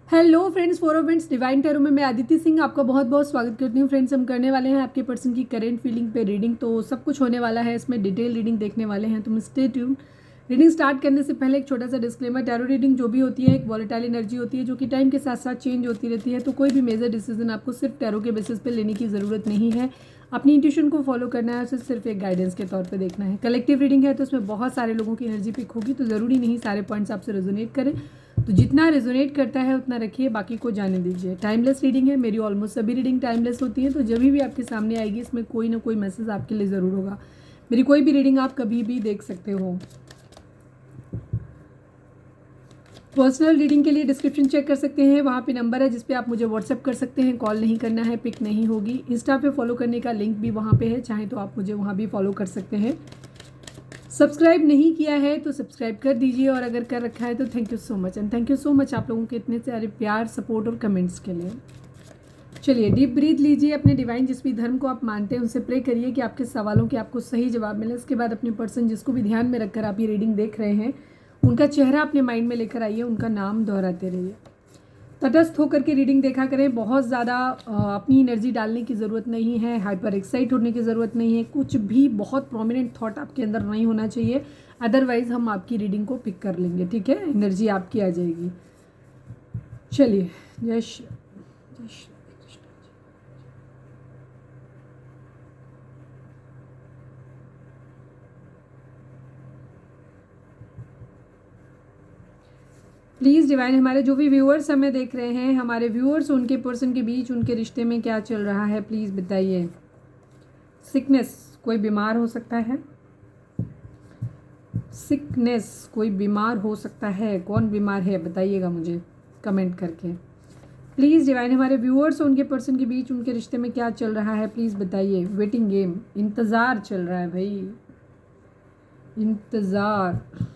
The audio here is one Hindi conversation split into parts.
Hello friends, for friends divine tarot में मैं आदित्य सिंह आपका बहुत बहुत स्वागत करती हूँ। फ्रेंड्स, हम करने वाले हैं आपके पर्सन की करेंट फीलिंग पे रीडिंग। तो सब कुछ होने वाला है, इसमें डिटेल रीडिंग देखने वाले हैं, तो स्टे ट्यून। रीडिंग स्टार्ट करने से पहले एक छोटा सा डिस्क्लेमर, टैरो रीडिंग जो भी होती है एक वॉलेटाइल एनर्जी होती है जो कि टाइम के साथ साथ चेंज होती रहती है। तो कोई भी मेजर डिसीजन आपको सिर्फ टैरो के बेसिस पे लेने की ज़रूरत नहीं है। अपनी इंट्यूशन को फॉलो करना है, उसे सिर्फ एक गाइडेंस के तौर पे देखना है। कलेक्टिव रीडिंग है तो उसमें बहुत सारे लोगों की एनर्जी पिक होगी, तो ज़रूरी नहीं सारे पॉइंट्स आपसे रेजोनेट करें। तो जितना रेजोनेट करता है उतना रखिए, बाकी को जाने दीजिए। टाइमलेस रीडिंग है, मेरी ऑलमोस्ट सभी रीडिंग टाइमलेस होती है। तो जब भी आपके सामने आएगी इसमें कोई ना कोई मैसेज आपके लिए ज़रूर होगा। मेरी कोई भी रीडिंग आप कभी भी देख सकते हो। पर्सनल रीडिंग के लिए डिस्क्रिप्शन चेक कर सकते हैं, वहाँ पे नंबर है जिस पे आप मुझे व्हाट्सएप कर सकते हैं। कॉल नहीं करना है, पिक नहीं होगी। इंस्टा पे फॉलो करने का लिंक भी वहाँ पे है, चाहे तो आप मुझे वहाँ भी फॉलो कर सकते हैं। सब्सक्राइब नहीं किया है तो सब्सक्राइब कर दीजिए, और अगर कर रखा है तो thank you so much. And thank you so much आप लोगों के इतने सारे प्यार, सपोर्ट और कमेंट्स के लिए। चलिए डीप ब्रीथ लीजिए, अपने डिवाइन जिस भी धर्म को आप मानते हैं उनसे प्रे करिए कि आपके सवालों के आपको सही जवाब मिले। इसके बाद अपने पर्सन जिसको भी ध्यान में रखकर आप ये रीडिंग देख रहे हैं उनका चेहरा अपने माइंड में लेकर आइए, उनका नाम दोहराते रहिए। तटस्थ होकर के रीडिंग देखा करें, बहुत ज़्यादा अपनी एनर्जी डालने की ज़रूरत नहीं है, हाइपर एक्साइट होने की ज़रूरत नहीं है, कुछ भी बहुत प्रोमिनेंट थॉट आपके अंदर नहीं होना चाहिए। अदरवाइज हम आपकी रीडिंग को पिक कर लेंगे, ठीक है, एनर्जी आपकी आ जाएगी। चलिए, जय श्री कृष्ण। प्लीज़ डिवाइन, हमारे जो भी व्यूअर्स हमें देख रहे हैं, हमारे व्यूअर्स उनके पर्सन के बीच उनके रिश्ते में क्या चल रहा है, प्लीज़ बताइए। सिकनेस, कोई बीमार हो सकता है। सिकनेस, कोई बीमार हो सकता है। कौन बीमार है बताइएगा मुझे कमेंट करके। प्लीज़ डिवाइन, हमारे व्यूअर्स और उनके पर्सन के बीच उनके रिश्ते में क्या चल रहा है, प्लीज़ बताइए। वेटिंग गेम, इंतज़ार चल रहा है भाई, इंतज़ार।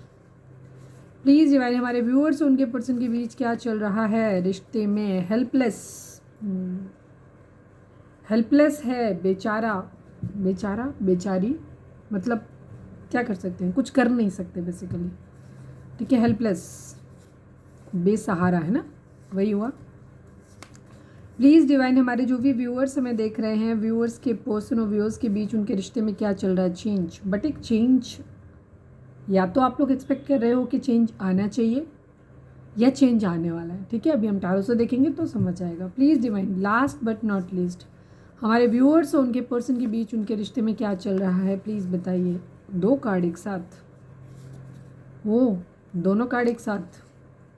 प्लीज़ डिवाइन, हमारे व्यूअर्स और उनके पर्सन के बीच क्या चल रहा है रिश्ते में। हेल्पलेस, हेल्पलेस है, बेचारा, बेचारा बेचारी, मतलब क्या कर सकते हैं, कुछ कर नहीं सकते बेसिकली, ठीक है। हेल्पलेस, बेसहारा है ना, वही हुआ। प्लीज़ डिवाइन, हमारे जो भी व्यूअर्स हमें देख रहे हैं, व्यूअर्स के पर्सन और व्यूअर्स के बीच उनके रिश्ते में क्या चल रहा है। चेंज, बट एक चेंज, या तो आप लोग एक्सपेक्ट कर रहे हो कि चेंज आना चाहिए या चेंज आने वाला है, ठीक है। अभी हम टारो से देखेंगे तो समझ आएगा। Please divine, last but not least, हमारे व्यूअर्स और उनके पर्सन के बीच उनके रिश्ते में क्या चल रहा है, प्लीज़ बताइए। दो कार्ड एक साथ, वो दोनों कार्ड एक साथ,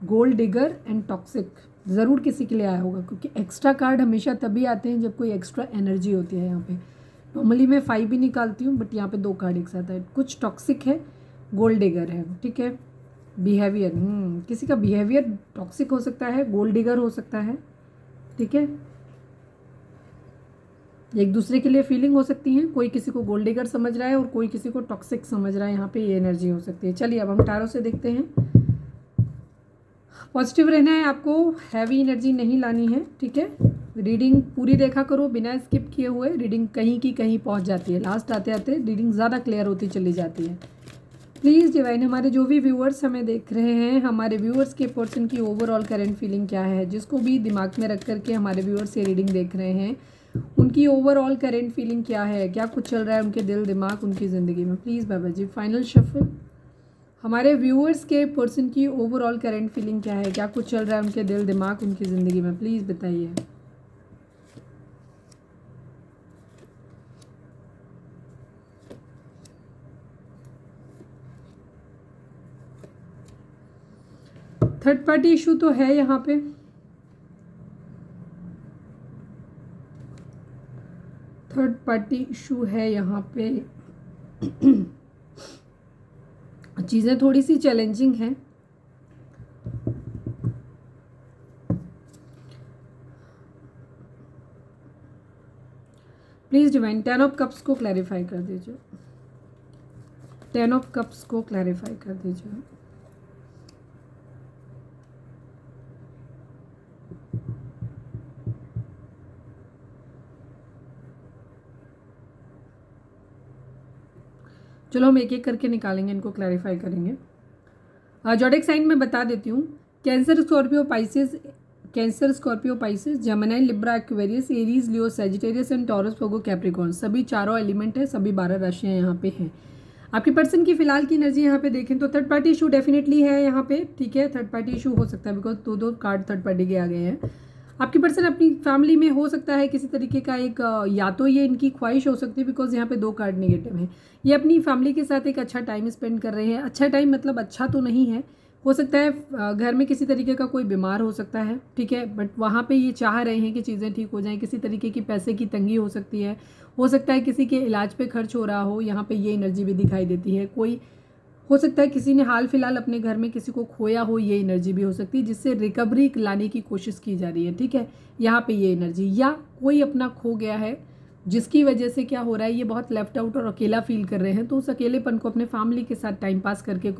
गोल्ड डिगर एंड टॉक्सिक, ज़रूर किसी के लिए आया होगा, क्योंकि एक्स्ट्रा कार्ड हमेशा तभी आते हैं जब कोई एक्स्ट्रा एनर्जी होती है। यहाँ पे नॉर्मली मैं 5 भी निकालती हूँ, बट यहाँ पे दो कार्ड एक साथ है। कुछ टॉक्सिक है, गोल्ड डिगर है, ठीक है। बिहेवियर, किसी का बिहेवियर टॉक्सिक हो सकता है, गोल्ड डिगर हो सकता है, ठीक है। एक दूसरे के लिए फीलिंग हो सकती है, कोई किसी को गोल्ड डिगर समझ रहा है और कोई किसी को टॉक्सिक समझ रहा है। यहाँ पे ये एनर्जी हो सकती है। चलिए अब हम टारो से देखते हैं। पॉजिटिव रहना है आपको, हैवी एनर्जी नहीं लानी है, ठीक है। रीडिंग पूरी देखा करो बिना स्किप किए हुए, रीडिंग कहीं की कहीं पहुंच जाती है, लास्ट आते आते रीडिंग ज़्यादा क्लियर होती चली जाती है। प्लीज़ डिवाइन, हमारे जो भी व्यूअर्स हमें देख रहे हैं, हमारे व्यूअर्स के पर्सन की ओवरऑल करंट फीलिंग क्या है, जिसको भी दिमाग में रख करके हमारे व्यूअर्स ये रीडिंग देख रहे हैं, उनकी ओवरऑल करंट फीलिंग क्या है, क्या कुछ चल रहा है उनके दिल दिमाग उनकी ज़िंदगी में। प्लीज़ बाबा जी, फाइनल शफल, हमारे व्यूअर्स के पर्सन की ओवरऑल करंट फीलिंग क्या है, क्या कुछ चल रहा है उनके दिल दिमाग उनकी ज़िंदगी में, प्लीज़ बताइए। थर्ड पार्टी इशू तो है यहाँ पे, थर्ड पार्टी इशू है यहाँ पे। चीज़ें थोड़ी सी चैलेंजिंग हैं। प्लीज़ डिवाइन, 10 ऑफ कप्स को क्लैरिफाई कर दीजिए, 10 ऑफ कप्स को क्लैरिफाई कर दीजिए। चलो हम एक एक करके निकालेंगे, इनको क्लैरिफाई करेंगे। जॉडिक साइन में बता देती हूँ, cancer, Scorpio, Pisces, cancer, Scorpio, Pisces, Gemini, Libra, Aquarius, Aries, Leo, Sagittarius and taurus, Virgo, Capricorn, सभी चारों एलिमेंट है, सभी 12 राशियाँ यहाँ पे हैं। आपके पर्सन की फिलहाल की एनर्जी यहाँ पे देखें तो थर्ड पार्टी इशू डेफिनेटली है यहाँ पे, ठीक है। थर्ड पार्टी इशू हो सकता है बिकॉज दो कार्ड थर्ड पार्टी के आ गए हैं। आपकी पर्सन अपनी फैमिली में हो सकता है किसी तरीके का एक या तो ये इनकी ख्वाहिश हो सकती है बिकॉज यहाँ पे 2 कार्ड नेगेटिव हैं। ये अपनी फैमिली के साथ एक अच्छा टाइम स्पेंड कर रहे हैं। अच्छा टाइम मतलब अच्छा तो नहीं है, हो सकता है घर में किसी तरीके का कोई बीमार हो सकता है, ठीक है, बट वहाँ पे ये चाह रहे हैं कि चीज़ें ठीक हो जाएं। किसी तरीके की पैसे की तंगी हो सकती है, हो सकता है किसी के इलाज पे खर्च हो रहा हो, यहाँ पे ये एनर्जी भी दिखाई देती है। कोई हो सकता है किसी ने हाल फिलहाल अपने घर में किसी को खोया हो, ये एनर्जी भी हो सकती है जिससे रिकवरी लाने की कोशिश की जा रही है, ठीक है। यहाँ पे ये एनर्जी, या कोई अपना खो गया है जिसकी वजह से क्या हो रहा है, ये बहुत लेफ्ट आउट और अकेला फील कर रहे हैं, तो उस अकेलेपन को अपने फैमिली के साथ टाइम पास करके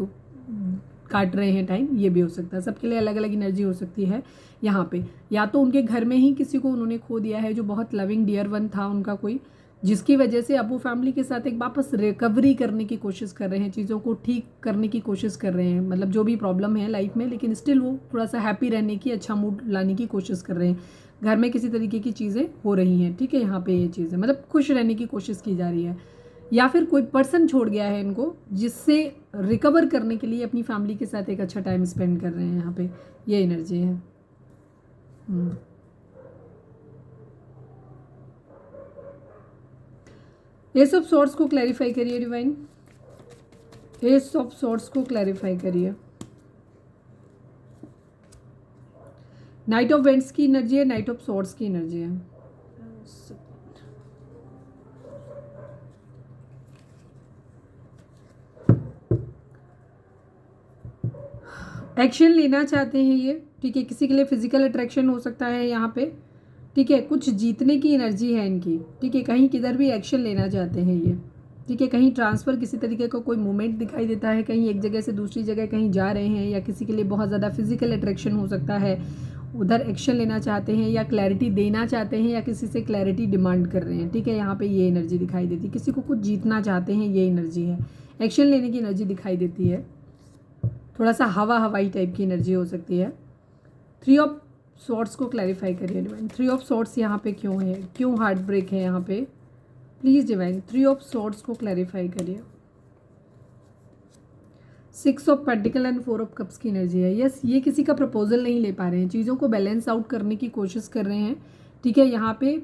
काट रहे हैं टाइम, ये भी हो सकता है। सबके लिए अलग अलग एनर्जी हो सकती है यहाँ पे। या तो उनके घर में ही किसी को उन्होंने खो दिया है जो बहुत लविंग डियर वन था उनका कोई, जिसकी वजह से अब वो फैमिली के साथ एक वापस रिकवरी करने की कोशिश कर रहे हैं, चीज़ों को ठीक करने की कोशिश कर रहे हैं, मतलब जो भी प्रॉब्लम है लाइफ में, लेकिन स्टिल वो थोड़ा सा हैप्पी रहने की, अच्छा मूड लाने की कोशिश कर रहे हैं। घर में किसी तरीके की चीज़ें हो रही हैं, ठीक है। यहाँ पे ये चीज़ें मतलब खुश रहने की कोशिश की जा रही है, या फिर कोई पर्सन छोड़ गया है इनको जिससे रिकवर करने के लिए अपनी फैमिली के साथ एक अच्छा टाइम स्पेंड कर रहे हैं। यहाँ पे ये एनर्जी है। एस ऑफ सॉर्ड्स को क्लैरिफाई करिए डिवाइन, एस ऑफ सॉर्ड्स को क्लैरिफाई करिए। नाइट ऑफ वेंट्स की एनर्जी है, नाइट ऑफ सॉर्ड्स की एनर्जी है। एक्शन लेना चाहते हैं ये, ठीक है। किसी के लिए फिजिकल अट्रैक्शन हो सकता है यहाँ पे, ठीक है। कुछ जीतने की एनर्जी है इनकी, ठीक है। कहीं किधर भी एक्शन लेना चाहते हैं ये, ठीक है। कहीं ट्रांसफ़र किसी तरीके का कोई मूवमेंट दिखाई देता है, कहीं एक जगह से दूसरी जगह कहीं जा रहे हैं, या किसी के लिए बहुत ज़्यादा फिजिकल अट्रैक्शन हो सकता है, उधर एक्शन लेना चाहते हैं, या क्लैरिटी देना चाहते हैं, या किसी से क्लैरिटी डिमांड कर रहे हैं, ठीक है। यहाँ पे ये एनर्जी दिखाई देती है, किसी को कुछ जीतना चाहते हैं, ये एनर्जी है। एक्शन लेने की एनर्जी दिखाई देती है, थोड़ा सा हवाई टाइप की एनर्जी हो सकती है। 3 ऑफ सॉर्ड्स को क्लैरिफाई करिए डिवाइन। 3 ऑफ सॉर्ड्स यहाँ पे क्यों है, क्यों हार्ट ब्रेक है यहाँ पे, प्लीज़ डिवाइन 3 ऑफ सॉर्ड्स को क्लैरिफाई करिए। 6 of pentacle and 4 of cups की एनर्जी है। यस, ये किसी का प्रपोजल नहीं ले पा रहे हैं, चीज़ों को बैलेंस आउट करने की कोशिश कर रहे हैं, ठीक है। यहाँ पे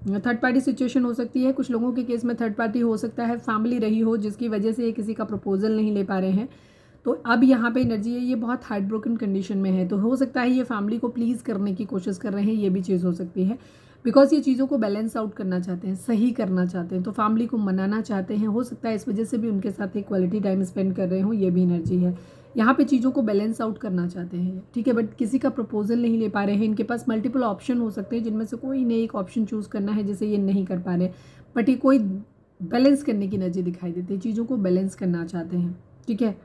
थर्ड पार्टी सिचुएशन हो सकती है, कुछ लोगों के केस में थर्ड पार्टी हो सकता है फैमिली रही हो जिसकी वजह से ये किसी का प्रपोजल नहीं ले पा रहे हैं। तो अब यहाँ पे एनर्जी है, ये बहुत हार्ट ब्रोकन कंडीशन में है, तो हो सकता है ये फैमिली को प्लीज़ करने की कोशिश कर रहे हैं, ये भी चीज़ हो सकती है। बिकॉज ये चीज़ों को बैलेंस आउट करना चाहते हैं, सही करना चाहते हैं, तो फैमिली को मनाना चाहते हैं, हो सकता है इस वजह से भी उनके साथ एक क्वालिटी टाइम स्पेंड कर रहे हो, ये भी एनर्जी है। यहाँ पे चीज़ों को बैलेंस आउट करना चाहते हैं, ठीक है, बट किसी का प्रपोजल नहीं ले पा रहे हैं। इनके पास मल्टीपल ऑप्शन हो सकते हैं जिनमें से कोई ने एक ऑप्शन चूज़ करना है, जिसे ये नहीं कर पा रहे, बट ये कोई बैलेंस करने की एनर्जी दिखाई देती है, चीज़ों को बैलेंस करना चाहते हैं, ठीक है।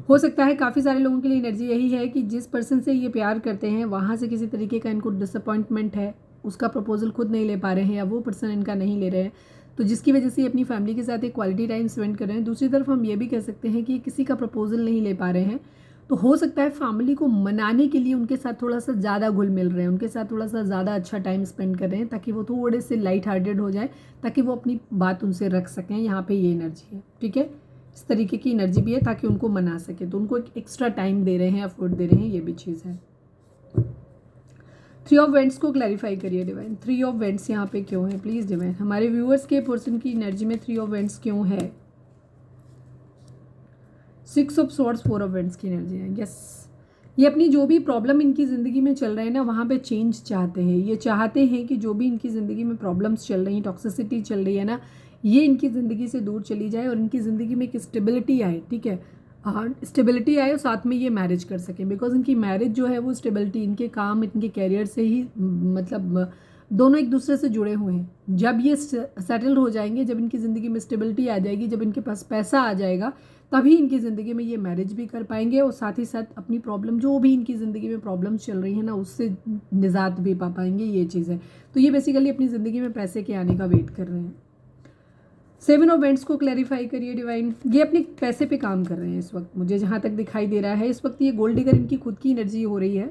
हो सकता है काफ़ी सारे लोगों के लिए एनर्जी यही है कि जिस पर्सन से ये प्यार करते हैं वहाँ से किसी तरीके का इनको डिसअपॉइंटमेंट है, उसका प्रपोजल खुद नहीं ले पा रहे हैं, या वो पर्सन इनका नहीं ले रहे हैं, तो जिसकी वजह से ये अपनी फैमिली के साथ एक क्वालिटी टाइम स्पेंड कर रहे हैं। दूसरी तरफ हम ये भी कह सकते हैं कि किसी का प्रपोजल नहीं ले पा रहे हैं, तो हो सकता है फैमिली को मनाने के लिए उनके साथ थोड़ा सा ज़्यादा घुल मिल रहे हैं, उनके साथ थोड़ा सा ज़्यादा अच्छा टाइम स्पेंड कर रहे हैं, ताकि वो थोड़े से लाइट हार्टेड हो जाए, ताकि वो अपनी बात उनसे रख सकें। यहाँ पे ये एनर्जी है, ठीक है, इस तरीके की एनर्जी भी है ताकि उनको मना सके, तो उनको एक एक्स्ट्रा टाइम दे रहे हैं, एफर्ट दे रहे हैं, ये भी चीज़ है। 3 ऑफ वेंट्स को क्लैरिफाई करिए डिवाइन। 3 ऑफ वेंट्स यहाँ पे क्यों है प्लीज़ डिवाइन, हमारे व्यूअर्स के पर्सन की एनर्जी में 3 ऑफ वेंट्स क्यों है। 6 ऑफ सॉर्ड्स 4 ऑफ वेंट्स की एनर्जी है। यस, ये अपनी जो भी प्रॉब्लम इनकी ज़िंदगी में चल रहे हैं ना, वहाँ पे चेंज चाहते हैं। ये चाहते हैं कि जो भी इनकी ज़िंदगी में प्रॉब्लम्स चल रही हैं, टॉक्सिसिटी चल रही है ना, ये इनकी ज़िंदगी से दूर चली जाए और इनकी ज़िंदगी में एक स्टेबिलिटी आए, ठीक है। हाँ, स्टेबिलिटी आए और साथ में ये मैरिज कर सकें, बिकॉज इनकी मैरिज जो है वो स्टेबिलिटी, इनके काम, इनके कैरियर से ही, मतलब दोनों एक दूसरे से जुड़े हुए हैं। जब ये सेटल हो जाएंगे, जब इनकी ज़िंदगी में स्टेबिलिटी आ जाएगी, जब इनके पास पैसा आ जाएगा, तभी इनकी ज़िंदगी में ये मैरिज भी कर पाएंगे और साथ ही साथ अपनी प्रॉब्लम, जो भी इनकी ज़िंदगी में प्रॉब्लम्स चल रही है ना, उससे निजात भी पा पाएंगे, ये चीज़ है। तो ये बेसिकली अपनी ज़िंदगी में पैसे के आने का वेट कर रहे हैं। 7 ऑफ वेंट्स को क्लैरिफाई करिए डिवाइन। ये अपने पैसे पे काम कर रहे हैं इस वक्त, मुझे जहाँ तक दिखाई दे रहा है इस वक्त ये गोल्ड डिगर इनकी खुद की एनर्जी हो रही है,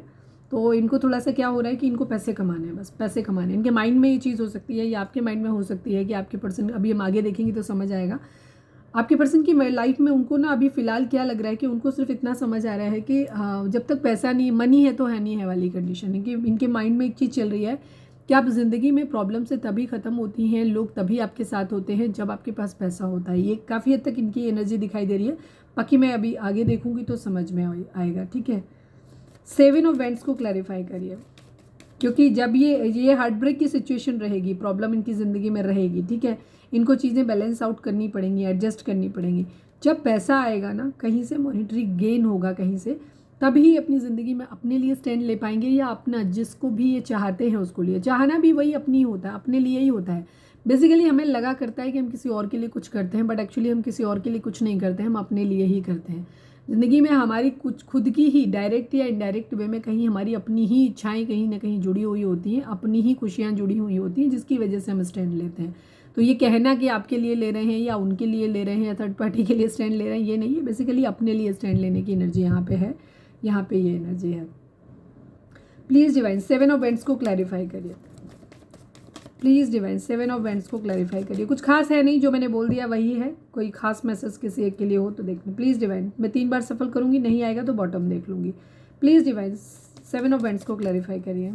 तो इनको थोड़ा सा क्या हो रहा है कि इनको पैसे कमाने हैं, बस पैसे कमाने हैं। इनके माइंड में ये चीज़ हो सकती है या आपके माइंड में हो सकती है कि आपके पर्सन, अभी हम आगे देखेंगे तो समझ आएगा, आपके पर्सन की लाइफ में उनको ना अभी फ़िलहाल क्या लग रहा है कि उनको सिर्फ इतना समझ आ रहा है कि जब तक पैसा नहीं, मनी है तो है नहीं है वाली कंडीशन है कि इनके माइंड में एक चीज़ चल रही है कि आप ज़िंदगी में प्रॉब्लम से तभी ख़त्म होती हैं, लोग तभी आपके साथ होते हैं जब आपके पास पैसा होता है। ये काफ़ी हद तक इनकी एनर्जी दिखाई दे रही है, बाकी मैं अभी आगे देखूंगी तो समझ में आएगा, ठीक है। 7 ऑफ वेंट्स को क्लैरिफाई करिए, क्योंकि जब ये हार्ट ब्रेक की सिचुएशन रहेगी, प्रॉब्लम इनकी ज़िंदगी में रहेगी, ठीक है, इनको चीज़ें बैलेंस आउट करनी पड़ेंगी, एडजस्ट करनी पड़ेंगी। जब पैसा आएगा ना, कहीं से मॉनेटरी गेन होगा कहीं से, तभी अपनी ज़िंदगी में अपने लिए स्टैंड ले पाएंगे, या अपना जिसको भी ये चाहते हैं उसको लिए, चाहना भी वही अपनी होता है, अपने लिए ही होता है। बेसिकली हमें लगा करता है कि हम किसी और के लिए कुछ करते हैं, बट एक्चुअली हम किसी और के लिए कुछ नहीं करते, हम अपने लिए ही करते हैं। ज़िंदगी में हमारी कुछ खुद की ही डायरेक्ट या इनडायरेक्ट वे में कहीं हमारी अपनी ही इच्छाएं कहीं ना कहीं जुड़ी हुई होती हैं, अपनी ही खुशियाँ जुड़ी हुई होती हैं, जिसकी वजह से हम स्टैंड लेते हैं। तो ये कहना कि आपके लिए ले रहे हैं या उनके लिए ले रहे हैं या थर्ड पार्टी के लिए स्टैंड ले रहे हैं, ये नहीं है। बेसिकली अपने लिए स्टैंड लेने की एनर्जी यहाँ पे है, यहाँ पे ये एनर्जी है। प्लीज़ डिवाइन 7 ऑफ वेंट्स को क्लैरिफाई करिए, प्लीज़ डिवाइन 7 ऑफ वेंट्स को क्लैरिफाई करिए। कुछ खास है नहीं, जो मैंने बोल दिया वही है, कोई खास मैसेज किसी एक के लिए हो तो देखना। प्लीज़ डिवाइन, मैं 3 बार सफल करूँगी, नहीं आएगा तो बॉटम देख लूँगी। प्लीज़ डिवाइन 7 ऑफ वेंट्स को क्लैरिफाई करिए,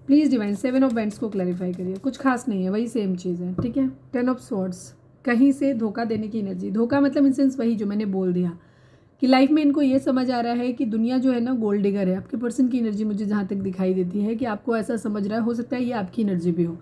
प्लीज़ डिवाइन 7 ऑफ वेंट्स को क्लैरिफाई करिए। कुछ खास नहीं है, वही सेम चीज़ है, ठीक है। 10 ऑफ स्वॉर्ड्स, कहीं से धोखा देने की एनर्जी। धोखा मतलब इन सेंस वही जो मैंने बोल दिया कि लाइफ में इनको ये समझ आ रहा है कि दुनिया जो है ना गोल्ड डिगर है। आपके पर्सन की एनर्जी मुझे जहाँ तक दिखाई देती है कि आपको ऐसा समझ रहा है, हो सकता है ये आपकी एनर्जी भी हो।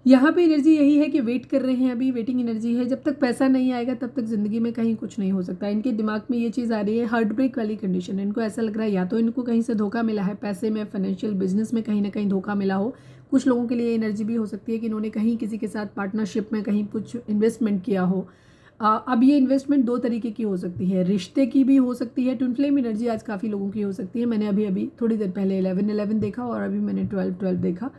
यहाँ पे एनर्जी यही है कि वेट कर रहे हैं, अभी वेटिंग एनर्जी है। जब तक पैसा नहीं आएगा तब तक ज़िंदगी में कहीं कुछ नहीं हो सकता। इनके दिमाग में ये चीज़ आ रही है, हार्ट ब्रेक वाली कंडीशन है। इनको ऐसा लग रहा है या तो इनको कहीं से धोखा मिला है, पैसे में, फाइनेंशियल बिजनेस में कहीं ना कहीं धोखा मिला हो। कुछ लोगों के लिए एनर्जी भी हो सकती है कि इन्होंने कहीं किसी के साथ पार्टनरशिप में कहीं कुछ इन्वेस्टमेंट किया हो। अब ये इन्वेस्टमेंट 2 तरीके की हो सकती है, रिश्ते की भी हो सकती है। ट्विन फ्लेम एनर्जी आज काफ़ी लोगों की हो सकती है। मैंने अभी थोड़ी देर पहले 11-11 देखा और अभी मैंने 12-12 देखा,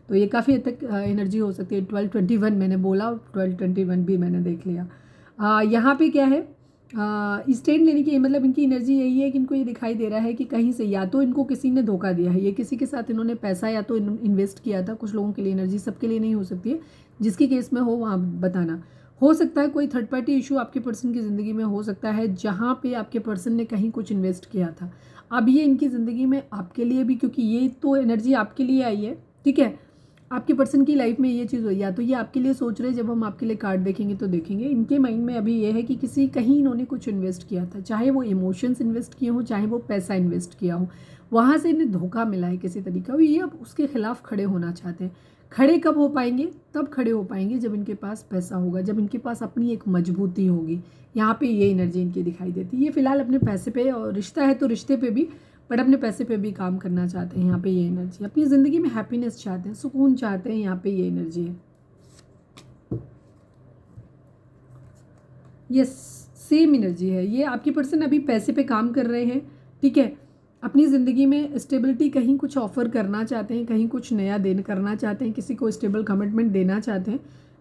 तो ये काफ़ी हद तक एनर्जी हो सकती है। 12-21 मैंने बोला, 12-21 भी मैंने देख लिया। यहाँ पे क्या है, स्टैंड लेने की मतलब इनकी एनर्जी यही है कि इनको ये दिखाई दे रहा है कि कहीं से या तो इनको किसी ने धोखा दिया है, ये किसी के साथ इन्होंने पैसा या तो इन्वेस्ट किया था। कुछ लोगों के लिए एनर्जी, सबके लिए नहीं हो सकती है, जिसकी केस में हो वहाँ बताना। हो सकता है कोई थर्ड पार्टी इशू आपके पर्सन की ज़िंदगी में हो सकता है, जहाँ पे आपके पर्सन ने कहीं कुछ इन्वेस्ट किया था। अब ये इनकी ज़िंदगी में आपके लिए भी, क्योंकि ये तो एनर्जी आपके लिए आई है, ठीक है। आपके पर्सन की लाइफ में ये चीज़ हो, या तो ये आपके लिए सोच रहे हैं, जब हम आपके लिए कार्ड देखेंगे तो देखेंगे। इनके माइंड में अभी ये है कि किसी कहीं इन्होंने कुछ इन्वेस्ट किया था, चाहे वो इमोशंस इन्वेस्ट किए हों, चाहे वो पैसा इन्वेस्ट किया हो, वहाँ से इन्हें धोखा मिला है किसी तरीका। और ये अब उसके खिलाफ खड़े होना चाहते हैं। खड़े कब हो पाएंगे? तब खड़े हो पाएंगे जब इनके पास पैसा होगा, जब इनके पास अपनी एक मजबूती होगी। यहाँ पे ये एनर्जी इनकी दिखाई देती है। ये फिलहाल अपने पैसे पे, और रिश्ता है तो रिश्ते पे भी, बट अपने पैसे पे भी काम करना चाहते हैं। यहाँ पे ये एनर्जी, अपनी ज़िंदगी में हैप्पीनेस चाहते हैं, सुकून चाहते हैं। यहाँ पे ये एनर्जी है। ये सेम एनर्जी है। ये आपके पर्सन अभी पैसे पे काम कर रहे हैं, ठीक है। अपनी ज़िंदगी में स्टेबिलिटी, कहीं कुछ ऑफर करना चाहते हैं, कहीं कुछ नया करना चाहते हैं, किसी को स्टेबल कमिटमेंट देना चाहते हैं,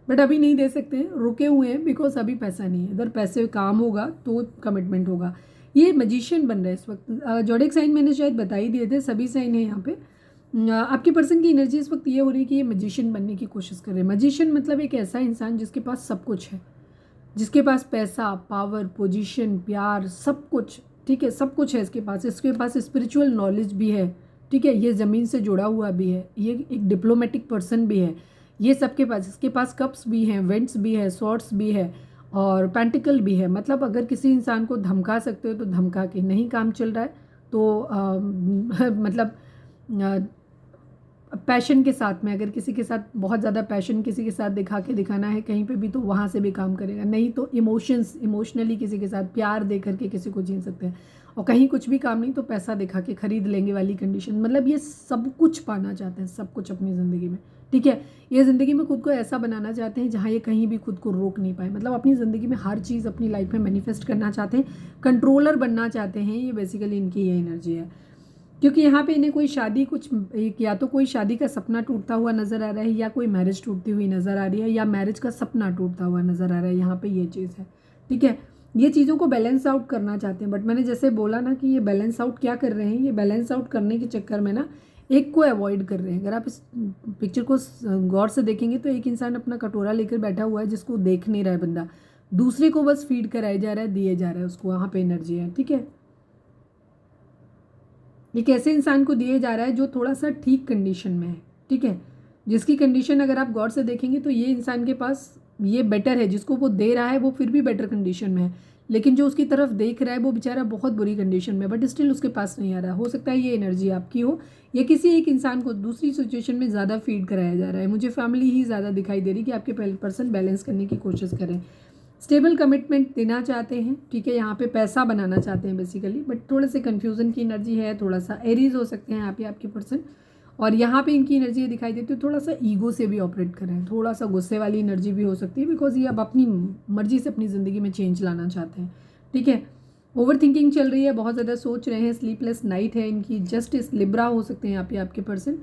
बट अभी नहीं दे सकते हैं, रुके हुए हैं, बिकॉज अभी पैसा नहीं है। इधर पैसे काम होगा तो कमिटमेंट होगा। ये मजिशियन बन रहे हैं इस वक्त। जोडिक साइन मैंने शायद बता ही दिए थे, सभी साइन है यहाँ पे। आपके पर्सन की एनर्जी इस वक्त ये हो रही है कि ये मजिशियन बनने की कोशिश कर रहे हैं। मजिशियन मतलब एक ऐसा इंसान जिसके पास सब कुछ है, जिसके पास पैसा, पावर, पोजीशन, प्यार, सब कुछ, ठीक है, सब कुछ है इसके पास। इसके पास स्पिरिचुअल नॉलेज भी है, ठीक है, ये ज़मीन से जुड़ा हुआ भी है, ये एक डिप्लोमेटिक पर्सन भी है। ये सबके पास, इसके पास कप्स भी हैं, वेंट्स भी है, स्वॉर्ड्स भी है और पेंटिकल भी है। मतलब अगर किसी इंसान को धमका सकते हो तो धमका के, नहीं काम चल रहा है तो मतलब पैशन के साथ में, अगर किसी के साथ बहुत ज़्यादा पैशन किसी के साथ दिखाना है कहीं पे भी, तो वहाँ से भी काम करेगा। नहीं तो इमोशनली किसी के साथ प्यार दे करके किसी को जीत सकते हैं। और कहीं कुछ भी काम नहीं तो पैसा दिखा के खरीद लेंगे वाली कंडीशन। मतलब ये सब कुछ पाना चाहते हैं, सब कुछ अपनी ज़िंदगी में, ठीक है। ये ज़िंदगी में खुद को ऐसा बनाना चाहते हैं जहाँ ये कहीं भी खुद को रोक नहीं पाए। मतलब अपनी ज़िंदगी में हर चीज़ अपनी लाइफ में मैनिफेस्ट करना चाहते हैं, कंट्रोलर बनना चाहते हैं। ये बेसिकली इनकी ये एनर्जी है। क्योंकि यहाँ पे इन्हें कोई शादी, कुछ या तो कोई शादी का सपना टूटता हुआ नज़र आ रहा है, या कोई मैरिज टूटती हुई नज़र आ रही है, या मैरिज का सपना टूटता हुआ नज़र आ रहा है। यहाँ पे ये चीज़ है, ठीक है। ये चीज़ों को बैलेंस आउट करना चाहते हैं, बट मैंने जैसे बोला ना कि ये बैलेंस आउट क्या कर रहे हैं, ये बैलेंस आउट करने के चक्कर में ना एक को अवॉइड कर रहे हैं। अगर आप इस पिक्चर को गौर से देखेंगे तो एक इंसान अपना कटोरा लेकर बैठा हुआ है जिसको देख नहीं रहा है बंदा, दूसरे को बस फीड कराया जा रहा है, दिए जा रहा है उसको, वहाँ पे एनर्जी है। ठीक है, एक ऐसे इंसान को दिए जा रहा है जो थोड़ा सा ठीक कंडीशन में है। ठीक है, जिसकी कंडीशन अगर आप गौर से देखेंगे तो ये इंसान के पास ये बेटर है, जिसको वो दे रहा है वो फिर भी बेटर कंडीशन में है, लेकिन जो उसकी तरफ देख रहा है वो बेचारा बहुत बुरी कंडीशन में, बट स्टिल उसके पास नहीं आ रहा। हो सकता है ये एनर्जी आपकी हो, या किसी एक इंसान को दूसरी सिचुएशन में ज़्यादा फीड कराया जा रहा है। मुझे फैमिली ही ज़्यादा दिखाई दे रही कि आपके पर्सन बैलेंस करने की कोशिश करें, स्टेबल कमिटमेंट देना चाहते हैं। ठीक है, यहाँ पे पैसा बनाना चाहते हैं बेसिकली, बट थोड़े से कन्फ्यूज़न की एनर्जी है, थोड़ा सा एरीज हो सकते हैं यहाँ पे आपके पर्सन। और यहाँ पे इनकी एनर्जी ये दिखाई देती है थोड़ा सा ईगो से भी ऑपरेट कर रहे हैं, थोड़ा सा गुस्से वाली एनर्जी भी हो सकती है, बिकॉज ये अब अपनी मर्जी से अपनी ज़िंदगी में चेंज लाना चाहते हैं। ठीक है, ओवर थिंकिंग चल रही है, बहुत ज़्यादा सोच रहे हैं, स्लीपलेस नाइट है इनकी, जस्टिस लिब्रा हो सकते हैं यहाँ पे आपके पर्सन।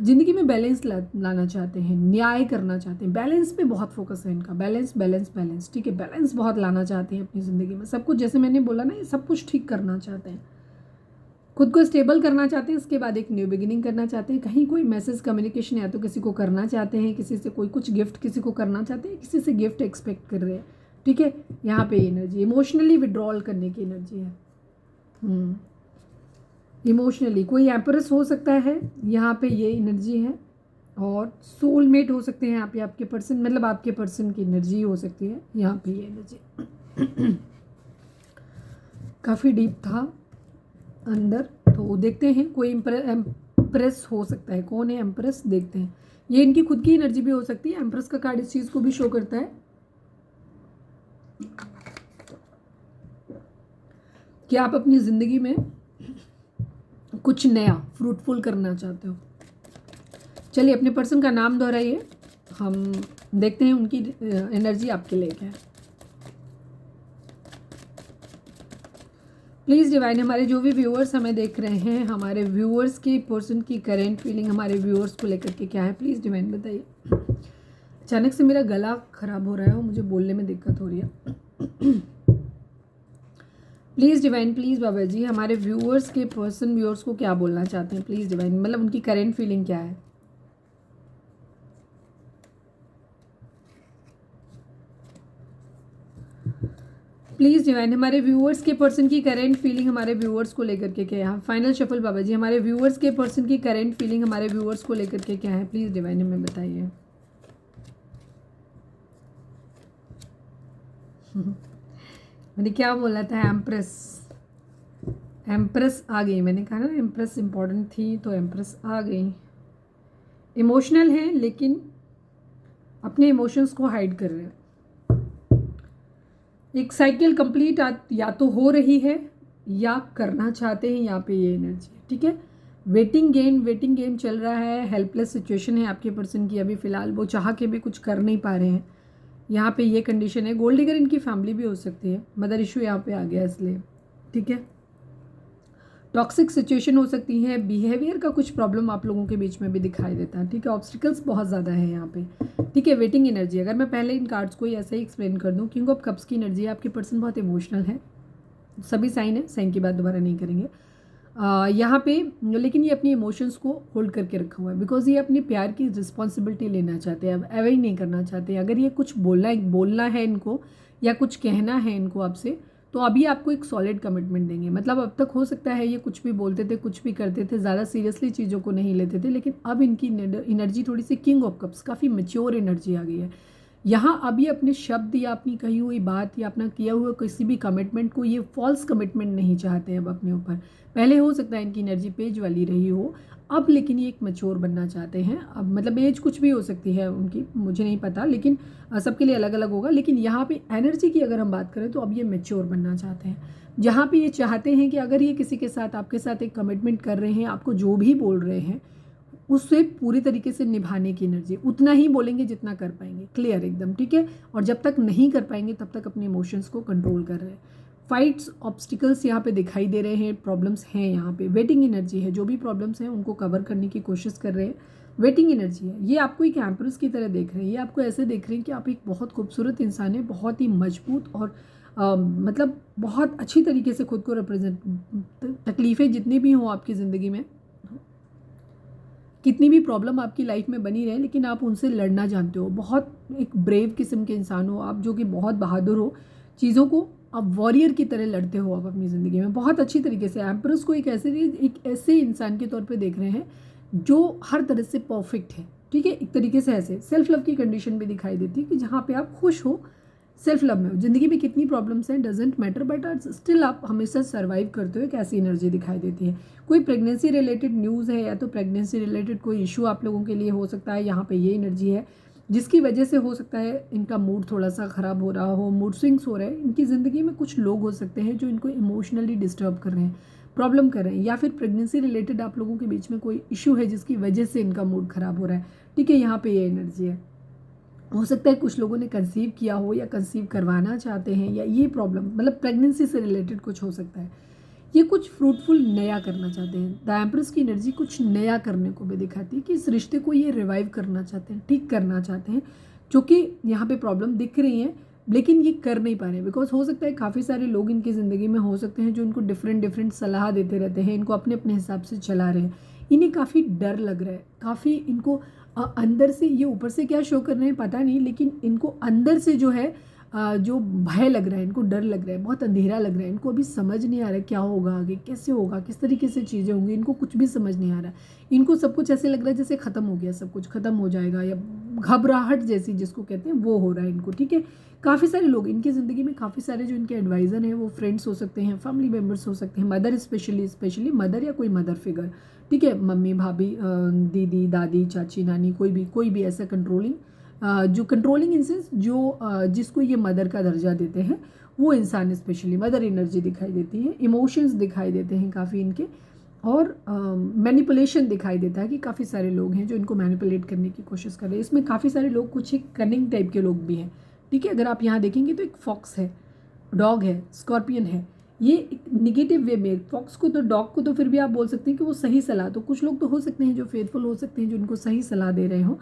ज़िंदगी में बैलेंस लाना चाहते हैं, न्याय करना चाहते हैं, बैलेंस पे बहुत फोकस है इनका, बैलेंस बैलेंस बैलेंस। ठीक है, बैलेंस बहुत लाना चाहते हैं अपनी ज़िंदगी में, सब कुछ जैसे मैंने बोला ना, ये सब कुछ ठीक करना चाहते हैं, खुद को स्टेबल करना चाहते हैं, उसके बाद एक न्यू बिगिनिंग करना चाहते हैं। कहीं कोई मैसेज कम्युनिकेशन या तो किसी को करना चाहते हैं, किसी से कोई कुछ गिफ्ट किसी को करना चाहते हैं, किसी से गिफ्ट एक्सपेक्ट कर रहे हैं। ठीक है, यहाँ पे एनर्जी इमोशनली विड्रॉल करने की एनर्जी है। इमोशनली कोई एम्प्रेस हो सकता है, यहाँ पे ये एनर्जी है, और सोलमेट हो सकते हैं यहाँ पे आपके पर्सन, मतलब आपके पर्सन की एनर्जी हो सकती है यहाँ पे ये एनर्जी। काफ़ी डीप था अंदर, तो देखते हैं कोई एम्प्रेस हो सकता है, कौन है एम्प्रेस, देखते हैं। ये इनकी खुद की एनर्जी भी हो सकती है, एम्प्रेस का कार्ड इस चीज़ को भी शो करता है कि आप अपनी ज़िंदगी में कुछ नया फ्रूटफुल करना चाहते हो। चलिए अपने पर्सन का नाम दोहराइए, हम देखते हैं उनकी एनर्जी आपके लिए क्या है। प्लीज़ डिवाइन, हमारे जो भी व्यूअर्स हमें देख रहे हैं, हमारे व्यूअर्स की पर्सन की करेंट फीलिंग हमारे व्यूअर्स को लेकर के क्या है, प्लीज़ डिवाइन बताइए। अचानक से मेरा गला ख़राब हो रहा है और मुझे बोलने में दिक्कत हो रही है। प्लीज़ डिवाइन, प्लीज़ बाबा जी, हमारे व्यूअर्स के पर्सन व्यूअर्स को क्या बोलना चाहते हैं, प्लीज़ डिवाइन, मतलब उनकी करेंट फीलिंग क्या है। प्लीज़ डिवाइन, हमारे व्यूअर्स के पर्सन की करेंट फीलिंग हमारे व्यूअर्स को लेकर के क्या है। फाइनल शफल बाबा जी, हमारे व्यूअर्स के पर्सन की करेंट फीलिंग हमारे व्यूअर्स को लेकर के क्या है, प्लीज़ डिवाइन हमें बताइए। मैंने क्या बोला था, एम्प्रेस, एम्प्रेस आ गई, मैंने कहा ना एम्प्रेस इम्पॉर्टेंट थी, तो एम्प्रेस आ गई। इमोशनल है लेकिन अपने इमोशंस को हाइड कर रहे हैं। एक साइकिल कंप्लीट या तो हो रही है या करना चाहते हैं, यहाँ पे ये एनर्जी। ठीक है, वेटिंग गेम चल रहा है, हेल्पलेस सिचुएशन है आपके पर्सन की अभी फ़िलहाल, वो चाह के भी कुछ कर नहीं पा रहे हैं, यहाँ पे ये कंडीशन है। गोल्ड डिगर इनकी फैमिली भी हो सकती है, मदर इशू यहाँ पे आ गया इसलिए। ठीक है, टॉक्सिक सिचुएशन हो सकती है, बिहेवियर का कुछ प्रॉब्लम आप लोगों के बीच में भी दिखाई देता है। ठीक है, ऑब्स्टिकल्स बहुत ज़्यादा है यहाँ पे। ठीक है, वेटिंग एनर्जी, अगर मैं पहले इन कार्ड्स को ही ऐसे ही एक्सप्लेन कर दूँ, किंग ऑफ कप्स की एनर्जी है, आपके पर्सन बहुत इमोशनल है, सभी साइन है, साइन की बात दोबारा नहीं करेंगे यहाँ पे, लेकिन ये अपनी इमोशंस को होल्ड करके रखा हुआ है, बिकॉज ये अपने प्यार की रिस्पॉन्सिबिलिटी लेना चाहते हैं, अब अवॉइड नहीं करना चाहते। अगर ये कुछ बोलना है इनको या कुछ कहना है इनको आपसे, तो अभी आपको एक सॉलिड कमिटमेंट देंगे। मतलब अब तक हो सकता है ये कुछ भी बोलते थे, कुछ भी करते थे, ज़्यादा सीरियसली चीज़ों को नहीं लेते थे, लेकिन अब इनकी एनर्जी थोड़ी सी किंग ऑफ कप्स, काफ़ी मैच्योर एनर्जी आ गई है यहाँ। अभी अपने शब्द या अपनी कही हुई बात या अपना किया हुआ किसी भी कमिटमेंट को, ये फॉल्स कमिटमेंट नहीं चाहते हैं अब अपने ऊपर। पहले हो सकता है इनकी एनर्जी पेज वाली रही हो, अब लेकिन ये एक मैच्योर बनना चाहते हैं। अब मतलब एज कुछ भी हो सकती है उनकी, मुझे नहीं पता, लेकिन सबके लिए अलग अलग होगा। लेकिन यहाँ पे एनर्जी की अगर हम बात करें तो अब ये मैच्योर बनना चाहते हैं, जहाँ पे ये चाहते हैं कि अगर ये किसी के साथ, आपके साथ एक कमिटमेंट कर रहे हैं, आपको जो भी बोल रहे हैं उससे पूरी तरीके से निभाने की एनर्जी, उतना ही बोलेंगे जितना कर पाएंगे, क्लियर एकदम। ठीक है, और जब तक नहीं कर पाएंगे तब तक अपने इमोशंस को कंट्रोल कर रहे हैं। फाइट्स, ऑब्स्टिकल्स यहाँ पे दिखाई दे रहे हैं, प्रॉब्लम्स हैं यहाँ पे, वेटिंग एनर्जी है, जो भी प्रॉब्लम्स हैं उनको कवर करने की कोशिश कर रहे हैं। वेटिंग एनर्जी है। ये आपको एक एम्प्रेस की तरह देख रहे हैं, ये आपको ऐसे देख रहे हैं कि आप एक बहुत खूबसूरत इंसान है, बहुत ही मजबूत और मतलब बहुत अच्छी तरीके से खुद को रिप्रेजेंट, तकलीफ़ें जितनी भी हों आपकी ज़िंदगी में, कितनी भी प्रॉब्लम आपकी लाइफ में बनी रहे, लेकिन आप उनसे लड़ना जानते हो। बहुत एक ब्रेव किस्म के इंसान हो आप, जो कि बहुत बहादुर हो, चीज़ों को आप वॉरियर की तरह लड़ते हो आप अपनी ज़िंदगी में बहुत अच्छी तरीके से। एम्प्रेस को एक ऐसे इंसान के तौर पे देख रहे हैं जो हर तरह से परफेक्ट है, ठीक है। एक तरीके से ऐसे सेल्फ लव की कंडीशन भी दिखाई देती है कि जहाँ पे आप खुश हो, सेल्फ लव में हो। ज़िंदगी में कितनी प्रॉब्लम्स हैं डजेंट मैटर, बट स्टिल आप हमेशा सर्वाइव करते हो, एक ऐसी एनर्जी दिखाई देती है। कोई प्रेगनेंसी रिलेटेड न्यूज़ है या तो प्रेगनेंसी रिलेटेड कोई इशू आप लोगों के लिए हो सकता है, यहाँ पे ये एनर्जी है जिसकी वजह से हो सकता है इनका मूड थोड़ा सा ख़राब हो रहा हो, मूड स्विंग्स हो रहे हैं। इनकी ज़िंदगी में कुछ लोग हो सकते हैं जो इनको इमोशनली डिस्टर्ब कर रहे हैं, प्रॉब्लम कर रहे हैं, या फिर प्रेगनेंसी रिलेटेड आप लोगों के बीच में कोई इशू है जिसकी वजह से इनका मूड ख़राब हो रहा है, ठीक है। यहाँ पे ये एनर्जी है। हो सकता है कुछ लोगों ने कंसीव किया हो या कंसीव करवाना चाहते हैं, या ये प्रॉब्लम मतलब प्रेगनेंसी से रिलेटेड कुछ हो सकता है। ये कुछ फ्रूटफुल नया करना चाहते हैं। द एम्प्रेस की एनर्जी कुछ नया करने को भी दिखाती है कि इस रिश्ते को ये रिवाइव करना चाहते हैं, ठीक करना चाहते हैं, जो कि यहाँ पे प्रॉब्लम दिख रही है लेकिन ये कर नहीं पा रहे हैं। बिकॉज हो सकता है काफ़ी सारे लोग इनकी ज़िंदगी में हो सकते हैं जो इनको डिफरेंट सलाह देते रहते हैं, इनको अपने अपने हिसाब से चला रहे हैं। इन्हें काफ़ी डर लग रहा है, काफ़ी इनको अंदर से, ये ऊपर से क्या शो कर रहे हैं पता नहीं, लेकिन इनको अंदर से जो है जो भय लग रहा है, इनको डर लग रहा है, बहुत अंधेरा लग रहा है, इनको अभी समझ नहीं आ रहा है क्या होगा आगे, कैसे होगा, किस तरीके से चीज़ें होंगी, इनको कुछ भी समझ नहीं आ रहा है। इनको सब कुछ ऐसे लग रहा है जैसे ख़त्म हो गया, सब कुछ ख़त्म हो जाएगा, या घबराहट जैसी जिसको कहते हैं वो हो रहा है इनको, ठीक है। काफ़ी सारे लोग इनकी ज़िंदगी में, काफ़ी सारे जो इनके एडवाइज़र हैं वो फ्रेंड्स हो सकते हैं, फैमिली मेम्बर्स हो सकते हैं, मदर स्पेशली मदर या कोई मदर फिगर, ठीक है, मम्मी, भाभी, दीदी, दादी, चाची, नानी, कोई भी ऐसा कंट्रोलिंग, जो कंट्रोलिंग इन सेंस जो जिसको ये मदर का दर्जा देते हैं, वो इंसान स्पेशली मदर एनर्जी दिखाई देती है। इमोशंस दिखाई देते हैं काफ़ी इनके, और मैनिपुलेशन दिखाई देता है कि काफ़ी सारे लोग हैं जो इनको मैनिपुलेट करने की कोशिश कर रहे हैं। इसमें काफ़ी सारे लोग कुछ एक कनिंग टाइप के लोग भी हैं, ठीक है। अगर आप यहाँ देखेंगे तो एक फॉक्स है, डॉग है, स्कॉर्पियन है। ये एक निगेटिव वे में, फॉक्स को तो, डॉग को तो फिर भी आप बोल सकते हैं कि वो सही सलाह, तो कुछ लोग तो हो सकते हैं जो फेथफुल हो सकते हैं, जो इनको सही सलाह दे रहे हो।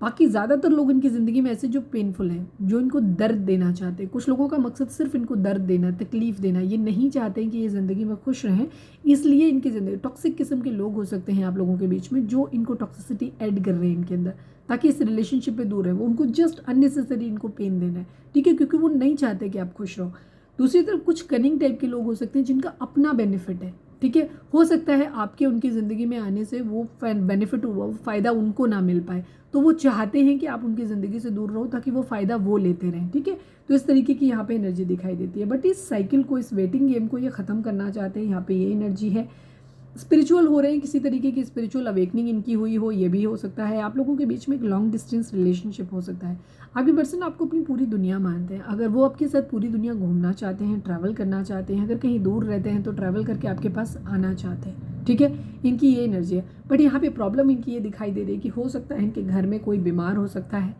बाकी ज़्यादातर लोग इनकी ज़िंदगी में ऐसे जो पेनफुल हैं, जो इनको दर्द देना चाहते हैं। कुछ लोगों का मकसद सिर्फ इनको दर्द देना, तकलीफ़ देना, ये नहीं चाहते हैं कि ये ज़िंदगी में खुश रहें, इसलिए इनकी ज़िंदगी, टॉक्सिक किस्म के लोग हो सकते हैं आप लोगों के बीच में जो इनको टॉक्सिसिटी ऐड कर रहे हैं इनके अंदर, ताकि इस रिलेशनशिप पे दूर रहे। वो उनको जस्ट अननेसेसरी इनको पेन देना है, ठीक है, क्योंकि वो नहीं चाहते कि आप खुश रहो। दूसरी तरफ कुछ कनिंग टाइप के लोग हो सकते हैं जिनका अपना बेनिफिट है, ठीक है। हो सकता है आपके उनकी ज़िंदगी में आने से वो बेनिफिट हुआ, वो फ़ायदा उनको ना मिल पाए, तो वो चाहते हैं कि आप उनकी ज़िंदगी से दूर रहो ताकि वो फ़ायदा वो लेते रहें, ठीक है। तो इस तरीके की यहाँ पे एनर्जी दिखाई देती है। बट इस साइकिल को, इस वेटिंग गेम को ये ख़त्म करना चाहते हैं। यहाँ पे ये एनर्जी है। स्पिरिचुअल हो रहे हैं, किसी तरीके की स्पिरिचुअल अवेकनिंग इनकी हुई हो, ये भी हो सकता है। आप लोगों के बीच में एक लॉन्ग डिस्टेंस रिलेशनशिप हो सकता है। आपके पर्सन आपको अपनी पूरी दुनिया मानते हैं। अगर वो आपके साथ पूरी दुनिया घूमना चाहते हैं, ट्रैवल करना चाहते हैं, अगर कहीं दूर रहते हैं तो ट्रैवल करके आपके पास आना चाहते हैं, ठीक है। इनकी ये एनर्जी है। बट यहाँ पे प्रॉब्लम इनकी ये दिखाई दे रही है कि हो सकता है इनके घर में कोई बीमार हो सकता है,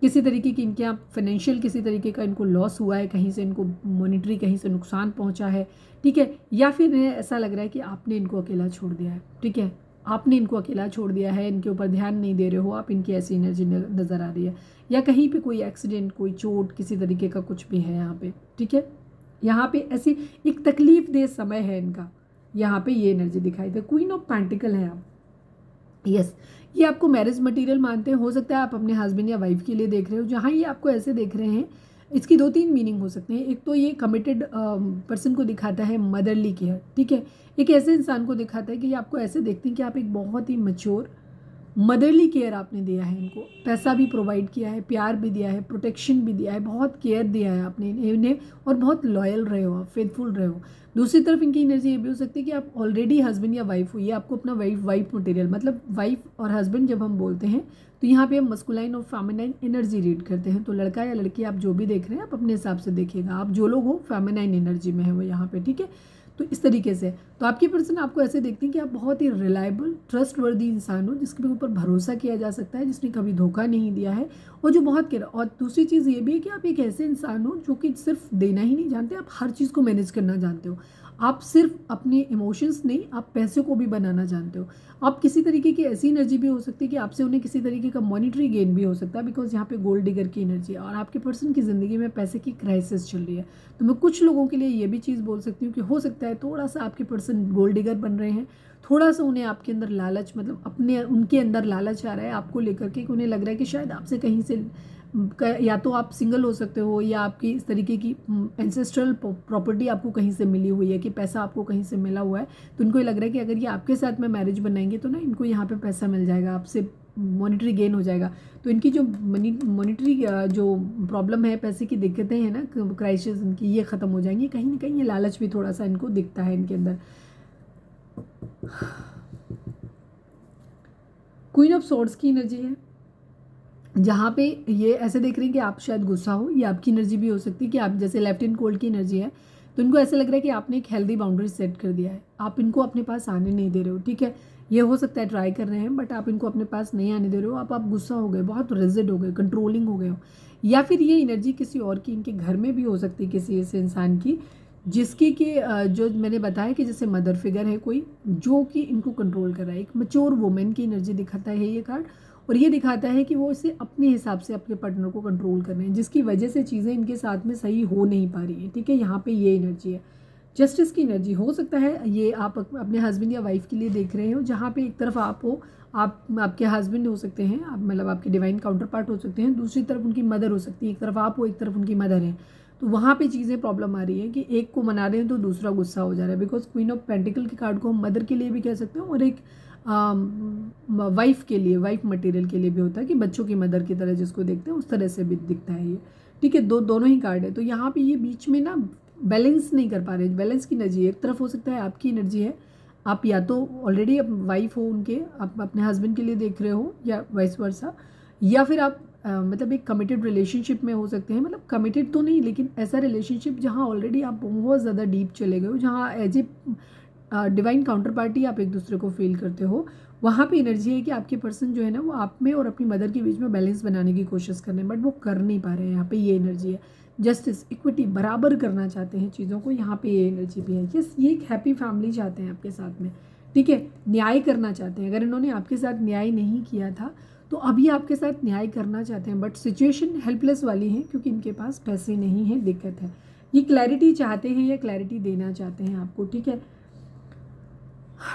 किसी तरीके की इनके यहाँ फाइनेंशियल किसी तरीके का इनको लॉस हुआ है, कहीं से इनको मॉनेटरी कहीं से नुकसान पहुँचा है, ठीक है। या फिर ऐसा लग रहा है कि आपने इनको अकेला छोड़ दिया है, ठीक है, आपने इनको अकेला छोड़ दिया है, इनके ऊपर ध्यान नहीं दे रहे हो आप, इनकी ऐसी एनर्जी नज़र आ रही है। या कहीं पे कोई एक्सीडेंट, कोई चोट, किसी तरीके का कुछ भी है यहाँ पे, ठीक है। यहाँ पे ऐसी एक तकलीफ दे समय है इनका, यहाँ पे ये एनर्जी दिखाई दे। क्वीन ऑफ पेंटिकल है आप, यस, ये आपको मैरिज मटेरियल मानते हैं। हो सकता है आप अपने हस्बैंड या वाइफ के लिए देख रहे हो। जहाँ ये आपको ऐसे देख रहे हैं, इसकी 2-3 मीनिंग हो सकते हैं। एक तो ये कमिटेड पर्सन को दिखाता है, मदरली केयर, ठीक है। एक ऐसे इंसान को दिखाता है कि ये आपको ऐसे देखते हैं कि आप एक बहुत ही मैच्योर मदरली केयर आपने दिया है इनको, पैसा भी प्रोवाइड किया है, प्यार भी दिया है, प्रोटेक्शन भी दिया है, बहुत केयर दिया है आपने इन्हें, और बहुत लॉयल रहे हो आप, फेथफुल रहे हो। दूसरी तरफ इनकी एनर्जी ये भी हो सकती है कि आप ऑलरेडी हस्बैंड या वाइफ हो, ये आपको अपना वाइफ मटेरियल, मतलब वाइफ और हस्बैंड जब हम बोलते हैं तो यहाँ पे हम मस्कुलाइन और फेमिनाइन एनर्जी रीड करते हैं। तो लड़का या लड़की आप जो भी देख रहे हैं आप अपने हिसाब से देखिएगा, आप जो लोग हो फेमिनाइन एनर्जी में है वो यहाँ पे, ठीक है। तो इस तरीके से तो आपकी पर्सन आपको ऐसे देखते हैं कि आप बहुत ही रिलायबल, ट्रस्टवर्दी इंसान हो, जिसके ऊपर भरोसा किया जा सकता है, जिसने कभी धोखा नहीं दिया है, और जो बहुत केयर। और दूसरी चीज़ ये भी है कि आप एक ऐसे इंसान हो जो कि सिर्फ देना ही नहीं जानते, आप हर चीज़ को मैनेज करना जानते हो। आप सिर्फ अपने इमोशंस नहीं, आप पैसे को भी बनाना जानते हो। आप किसी तरीके की ऐसी एनर्जी भी हो सकती है कि आपसे उन्हें किसी तरीके का मॉनिटरी गेन भी हो सकता है, बिकॉज यहाँ पे गोल्ड डिगर की एनर्जी है और आपके पर्सन की ज़िंदगी में पैसे की क्राइसिस चल रही है। तो मैं कुछ लोगों के लिए ये भी चीज़ बोल सकती हूँ कि हो सकता है थोड़ा सा आपके पर्सन गोल्ड डिगर बन रहे हैं, थोड़ा सा उन्हें आपके अंदर लालच, मतलब अपने उनके अंदर लालच आ रहा है आपको लेकर के, कि उन्हें लग रहा है कि शायद आपसे कहीं से या तो आप सिंगल हो सकते हो या आपकी इस तरीके की एंसेस्ट्रल प्रॉपर्टी आपको कहीं से मिली हुई है, कि पैसा आपको कहीं से मिला हुआ है। तो उनको लग रहा है कि अगर ये आपके साथ में मैरिज बनाएंगे तो ना इनको यहाँ पे पैसा मिल जाएगा, आपसे मॉनिटरी गेन हो जाएगा। तो इनकी जो मॉनिटरी जो प्रॉब्लम है, पैसे की दिक्कतें हैं ना, क्राइसिस इनकी, ये ख़त्म हो जाएंगी। कहीं ना कहीं ये लालच भी थोड़ा सा इनको दिखता है इनके अंदर। क्वीन ऑफ सॉर्ड्स की एनर्जी है, जहाँ पे ये ऐसे देख रहे हैं कि आप शायद गुस्सा हो, ये आपकी एनर्जी भी हो सकती है कि आप जैसे लेफ्ट हैंड कोल्ड की एनर्जी है, तो इनको ऐसा लग रहा है कि आपने एक हेल्दी बाउंड्री सेट कर दिया है, आप इनको अपने पास आने नहीं दे रहे हो। ठीक है, ये हो सकता है ट्राई कर रहे हैं बट आप इनको अपने पास नहीं आने दे रहे हो। आप गुस्सा हो गए, बहुत रिजिड हो गए, कंट्रोलिंग हो गए हो। या फिर ये एनर्जी किसी और की, इनके घर में भी हो सकती है, किसी ऐसे इंसान की जिसकी कि जो मैंने बताया कि जैसे मदर फिगर है कोई, जो कि इनको कंट्रोल कर रहा है। एक मैच्योर वुमेन की एनर्जी दिखाता है ये कार्ड, और ये दिखाता है कि वो इसे अपने हिसाब से अपने पार्टनर को कंट्रोल कर रहे हैं, जिसकी वजह से चीज़ें इनके साथ में सही हो नहीं पा रही हैं। ठीक है, यहाँ पे ये एनर्जी है। जस्टिस की एनर्जी हो सकता है ये आप अपने हस्बैंड या वाइफ के लिए देख रहे हो, जहाँ पे एक तरफ आप हो, आप आपके हस्बैंड हो सकते हैं, आप मतलब आपके डिवाइन काउंटर पार्ट हो सकते हैं, दूसरी तरफ उनकी मदर हो सकती है। एक तरफ आप हो, एक तरफ उनकी मदर है। तो वहाँ पे चीज़ें प्रॉब्लम आ रही है कि एक को मना रहे हैं तो दूसरा गुस्सा हो जा रहा है, बिकॉज क्वीन ऑफ पेंटिकल के कार्ड को हम मदर के लिए भी कह सकते हैं और एक वाइफ के लिए, वाइफ मटेरियल के लिए भी होता है, कि बच्चों की मदर की तरह जिसको देखते हैं उस तरह से भी दिखता है ये। ठीक है, दोनों ही कार्ड है। तो यहाँ पे ये बीच में ना बैलेंस नहीं कर पा रहे। बैलेंस की एनर्जी एक तरफ हो सकता है आपकी एनर्जी है, आप या तो ऑलरेडी वाइफ हो उनके, आप अपने हस्बैंड के लिए देख रहे हो या वाइस वर्सा, या फिर आप मतलब एक कमिटेड रिलेशनशिप में हो सकते हैं। मतलब कमिटेड तो नहीं, लेकिन ऐसा रिलेशनशिप जहाँ ऑलरेडी आप बहुत ज़्यादा डीप चले गए हो, जहाँ as a divine counter party आप एक दूसरे को फील करते हो। वहाँ पे एनर्जी है कि आपके पर्सन जो है ना, वो आप में और अपनी मदर के बीच में बैलेंस बनाने की कोशिश कर रहे हैं, बट वो कर नहीं पा रहे हैं। यहाँ पे ये एनर्जी है। जस्टिस, इक्विटी, बराबर करना चाहते हैं चीज़ों को, यहाँ पे ये एनर्जी भी है। यस, ये एक हैप्पी फैमिली चाहते हैं आपके साथ में। ठीक है, न्याय करना चाहते हैं। अगर इन्होंने आपके साथ न्याय नहीं किया था तो अभी आपके साथ न्याय करना चाहते हैं, बट सिचुएशन हेल्पलेस वाली है क्योंकि इनके पास पैसे नहीं है, दिक्कत है। ये क्लैरिटी चाहते हैं या क्लैरिटी देना चाहते हैं आपको। ठीक है,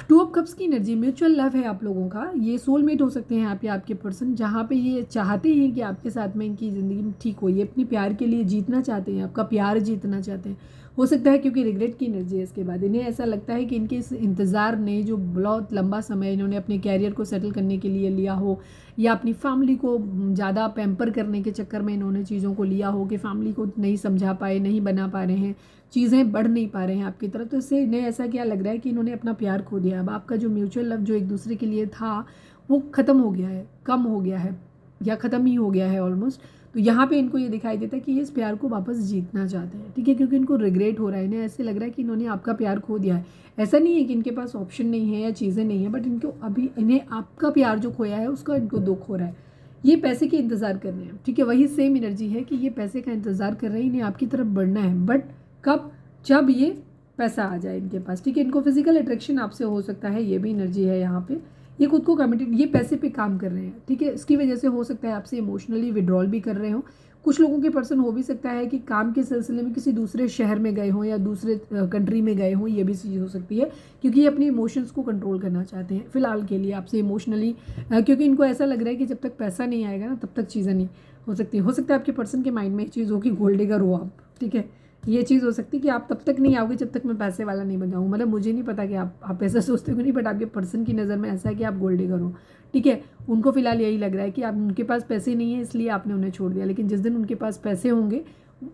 टू ऑफ कप्स की एनर्जी, म्यूचुअल लव है आप लोगों का। ये सोलमेट हो सकते हैं आप या आपके पर्सन, जहाँ पे ये चाहते हैं कि आपके साथ में इनकी ज़िंदगी में ठीक हो। ये अपनी प्यार के लिए जीतना चाहते हैं, आपका प्यार जीतना चाहते हैं। हो सकता है क्योंकि रिग्रेट की एनर्जी है इसके बाद, इन्हें ऐसा लगता है कि इनके इस इंतज़ार ने, जो बहुत लंबा समय इन्होंने अपने कैरियर को सेटल करने के लिए लिया हो, या अपनी फैमिली को ज़्यादा पैम्पर करने के चक्कर में इन्होंने चीज़ों को लिया हो, कि फैमिली को नहीं समझा पाए, नहीं बना पा रहे हैं, चीज़ें बढ़ नहीं पा रहे हैं आपकी तरफ, तो इससे इन्हें ऐसा क्या लग रहा है कि इन्होंने अपना प्यार खो दिया। अब आपका जो म्यूचुअल लव जो एक दूसरे के लिए था वो ख़त्म हो गया है, कम हो गया है, या ख़त्म ही हो गया है ऑलमोस्ट। तो यहाँ पे इनको ये दिखाई देता है कि ये इस प्यार को वापस जीतना चाहते हैं। ठीक है, क्योंकि इनको रिग्रेट हो रहा है, इन्हें ऐसे लग रहा है कि इन्होंने आपका प्यार खो दिया है। ऐसा नहीं है कि इनके पास ऑप्शन नहीं है या चीज़ें नहीं है, बट इनको अभी इन्हें आपका प्यार जो खोया है उसका इनको दुख हो रहा है। ये पैसे के इंतज़ार कर रहे हैं। ठीक है, वही सेम एनर्जी है कि ये पैसे का इंतज़ार कर रहे हैं, इन्हें आपकी तरफ बढ़ना है, बट कब? जब ये पैसा आ जाए इनके पास। ठीक है, इनको फिजिकल अट्रैक्शन आपसे हो सकता है, ये भी एनर्जी है यहाँ पे। ये खुद को कमिटेड, ये पैसे पे काम कर रहे हैं। ठीक है, इसकी वजह से हो सकता है आपसे इमोशनली विड्रॉल भी कर रहे हो। कुछ लोगों के पर्सन हो भी सकता है कि काम के सिलसिले में किसी दूसरे शहर में गए हों या दूसरे कंट्री में गए हों, ये भी चीज़ हो सकती है, क्योंकि ये अपने इमोशंस को कंट्रोल करना चाहते हैं फिलहाल के लिए आपसे इमोशनली, क्योंकि इनको ऐसा लग रहा है कि जब तक पैसा नहीं आएगा ना तब तक चीज़ें नहीं हो सकती। हो सकता है आपके पर्सन के माइंड में एक चीज़ हो कि गोल्ड डिगर हो आप। ठीक है, ये चीज़ हो सकती है कि आप तब तक नहीं आओगे जब तक मैं पैसे वाला नहीं बन जाऊँ। मतलब मुझे नहीं पता कि आप ऐसा सोचते हो नहीं, बट आपके पर्सन की नज़र में ऐसा है कि आप गोल्ड डिगर हो। ठीक है, उनको फिलहाल यही लग रहा है कि आप, उनके पास पैसे नहीं है इसलिए आपने उन्हें छोड़ दिया, लेकिन जिस दिन उनके पास पैसे होंगे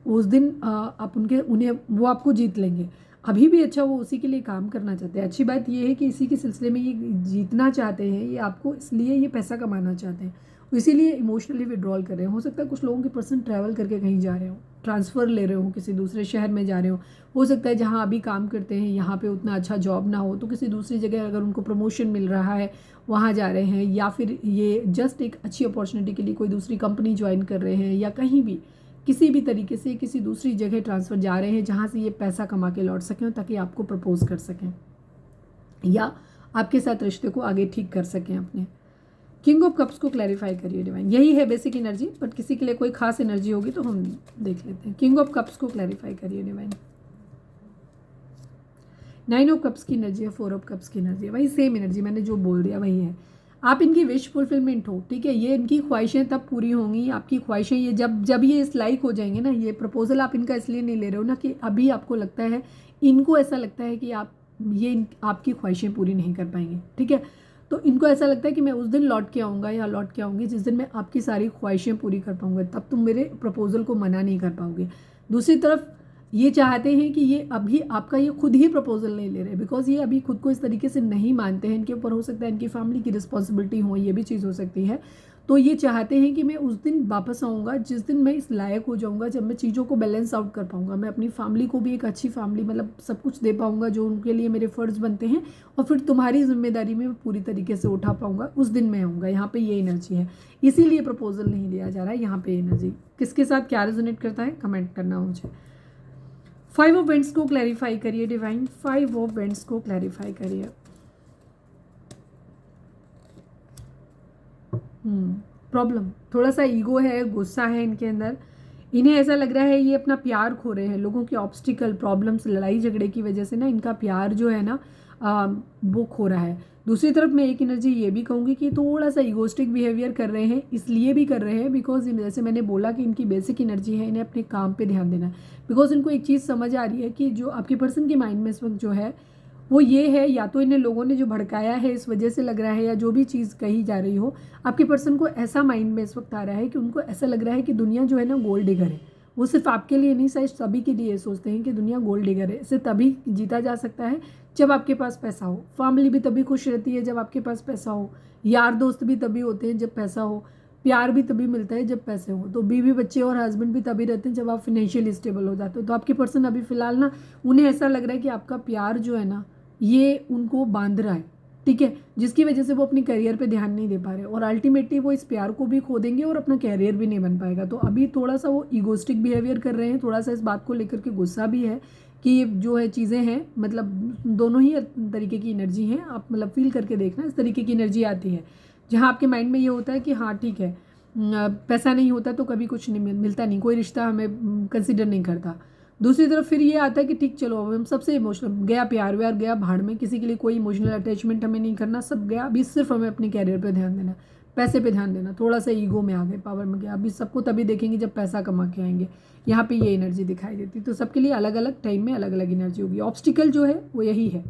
उस दिन आप उन्हें वो आपको जीत लेंगे। अभी भी अच्छा वो उसी के लिए काम करना चाहते हैं। अच्छी बात ये है कि इसी के सिलसिले में ये जीतना चाहते हैं, ये आपको इसलिए ये पैसा कमाना चाहते हैं, इसीलिए इमोशनली विड्रॉल कर रहे हैं। हो सकता है कुछ लोगों के पर्सन ट्रैवल करके कहीं जा रहे हो, ट्रांसफ़र ले रहे हो, किसी दूसरे शहर में जा रहे हो सकता है जहाँ अभी काम करते हैं यहाँ पे उतना अच्छा जॉब ना हो, तो किसी दूसरी जगह अगर उनको प्रमोशन मिल रहा है वहाँ जा रहे हैं, या फिर ये जस्ट एक अच्छी अपॉर्चुनिटी के लिए कोई दूसरी कंपनी ज्वाइन कर रहे हैं, या कहीं भी किसी भी तरीके से किसी दूसरी जगह ट्रांसफ़र जा रहे हैं जहाँ से ये पैसा कमा के लौट सकें ताकि आपको प्रपोज कर सकें या आपके साथ रिश्ते को आगे ठीक कर सकें अपने। किंग ऑफ कप्स को क्लैरिफाई करिए डिवाइन। यही है बेसिक एनर्जी, बट किसी के लिए कोई खास एनर्जी होगी तो हम देख लेते हैं। किंग ऑफ कप्स को क्लैरिफाई करिए डिवाइन। 9 ऑफ कप्स की एनर्जी है, 4 ऑफ कप्स की एनर्जी है, वही सेम एनर्जी मैंने जो बोल दिया वही है। आप इनकी विश फुलफिलमेंट हो, ठीक है। ये इनकी ख्वाहिशें तब पूरी होंगी, आपकी ख्वाहिशें ये जब ये इस लाइक हो जाएंगे ना, ये प्रपोजल आप इनका इसलिए नहीं ले रहे हो ना कि अभी आपको लगता है, इनको ऐसा लगता है कि आपकी ख्वाहिशें पूरी नहीं कर पाएंगे, ठीक है। तो इनको ऐसा लगता है कि मैं उस दिन लौट के आऊँगा या लौट के आऊँगी जिस दिन मैं आपकी सारी ख्वाहिशें पूरी कर पाऊँगा, तब तुम मेरे प्रपोजल को मना नहीं कर पाओगे। दूसरी तरफ ये चाहते हैं कि ये अभी आपका ये खुद ही प्रपोजल नहीं ले रहे, बिकॉज ये अभी खुद को इस तरीके से नहीं मानते हैं। इनके ऊपर हो सकता है इनकी फैमिली की रिस्पॉन्सिबिलिटी हो, ये भी चीज़ हो सकती है। तो ये चाहते हैं कि मैं उस दिन वापस आऊँगा जिस दिन मैं इस लायक हो जाऊँगा, जब मैं चीज़ों को बैलेंस आउट कर पाऊँगा, मैं अपनी फैमिली को भी एक अच्छी फैमिली मतलब सब कुछ दे पाऊँगा जो उनके लिए मेरे फ़र्ज़ बनते हैं, और फिर तुम्हारी जिम्मेदारी में मैं पूरी तरीके से उठा पाऊँगा, उस दिन मैं आऊँगा। यहाँ पे ये एनर्जी है, इसीलिए प्रपोजल नहीं लिया जा रहा है। यहाँ पे एनर्जी किसके साथ क्या रेजोनेट करता है कमेंट करना मुझे। 5 ऑफ वेंट्स को क्लैरिफाई करिए डिवाइन। 5 ऑफ वेंट्स को क्लैरिफाई करिए। प्रॉब्लम, थोड़ा सा ईगो है, गुस्सा है इनके अंदर। इन्हें ऐसा लग रहा है ये अपना प्यार खो रहे हैं। लोगों के ऑब्स्टिकल, प्रॉब्लम्स, लड़ाई झगड़े की वजह से ना इनका प्यार जो है ना वो खो रहा है। दूसरी तरफ मैं एक एनर्जी ये भी कहूँगी कि थोड़ा सा ईगोस्टिक बिहेवियर कर रहे हैं, इसलिए भी कर रहे हैं बिकॉज जैसे मैंने बोला कि इनकी बेसिक एनर्जी है, इन्हें अपने काम पे ध्यान देना है। बिकॉज इनको एक चीज़ समझ आ रही है कि जो आपके पर्सन के माइंड में इस वक्त जो है वो ये है, या तो इन्हें लोगों ने जो भड़काया है इस वजह से लग रहा है, या जो भी चीज़ कही जा रही हो, आपके पर्सन को ऐसा माइंड में इस वक्त आ रहा है कि उनको ऐसा लग रहा है कि दुनिया जो है ना गोल्ड डिगर है। वो सिर्फ आपके लिए नहीं, शायद सभी के लिए सोचते हैं कि दुनिया गोल्ड डिगर है। इसे तभी जीता जा सकता है जब आपके पास पैसा हो। फैमिली भी तभी खुश रहती है जब आपके पास पैसा हो, यार दोस्त भी तभी होते हैं जब पैसा हो, प्यार भी तभी मिलता है जब पैसे हो, तो बीवी बच्चे और हस्बैंड भी तभी रहते हैं जब आप फिनेंशियली स्टेबल हो जाते हो। तो आपके पर्सन अभी फ़िलहाल ना उन्हें ऐसा लग रहा है कि आपका प्यार जो है ना ये उनको बांध रहा है, ठीक है, जिसकी वजह से वो अपनी करियर पे ध्यान नहीं दे पा रहे, और अल्टीमेटली वो इस प्यार को भी खो देंगे और अपना कैरियर भी नहीं बन पाएगा। तो अभी थोड़ा सा वो ईगोस्टिक बिहेवियर कर रहे हैं, थोड़ा सा इस बात को लेकर के गुस्सा भी है कि ये जो है चीज़ें हैं, मतलब दोनों ही तरीके की एनर्जी हैं। आप मतलब फील करके देखना, इस तरीके की एनर्जी आती है जहाँ आपके माइंड में ये होता है कि हाँ ठीक है, पैसा नहीं होता तो कभी कुछ नहीं मिलता, नहीं कोई रिश्ता हमें कंसिडर नहीं करता। दूसरी तरफ फिर ये आता है कि ठीक चलो अब हम सबसे इमोशनल गया, प्यार व्यार गया भाड़ में, किसी के लिए कोई इमोशनल अटैचमेंट हमें नहीं करना, सब गया, अभी सिर्फ हमें अपने कैरियर पे ध्यान देना, पैसे पे ध्यान देना। थोड़ा सा ईगो में आ गए, पावर में गया, अभी सबको तभी देखेंगे जब पैसा कमा के आएंगे। यहाँ पे ये एनर्जी दिखाई देती, तो सबके लिए अलग अलग टाइम में अलग अलग एनर्जी होगी। ऑब्स्टिकल जो है वो यही है।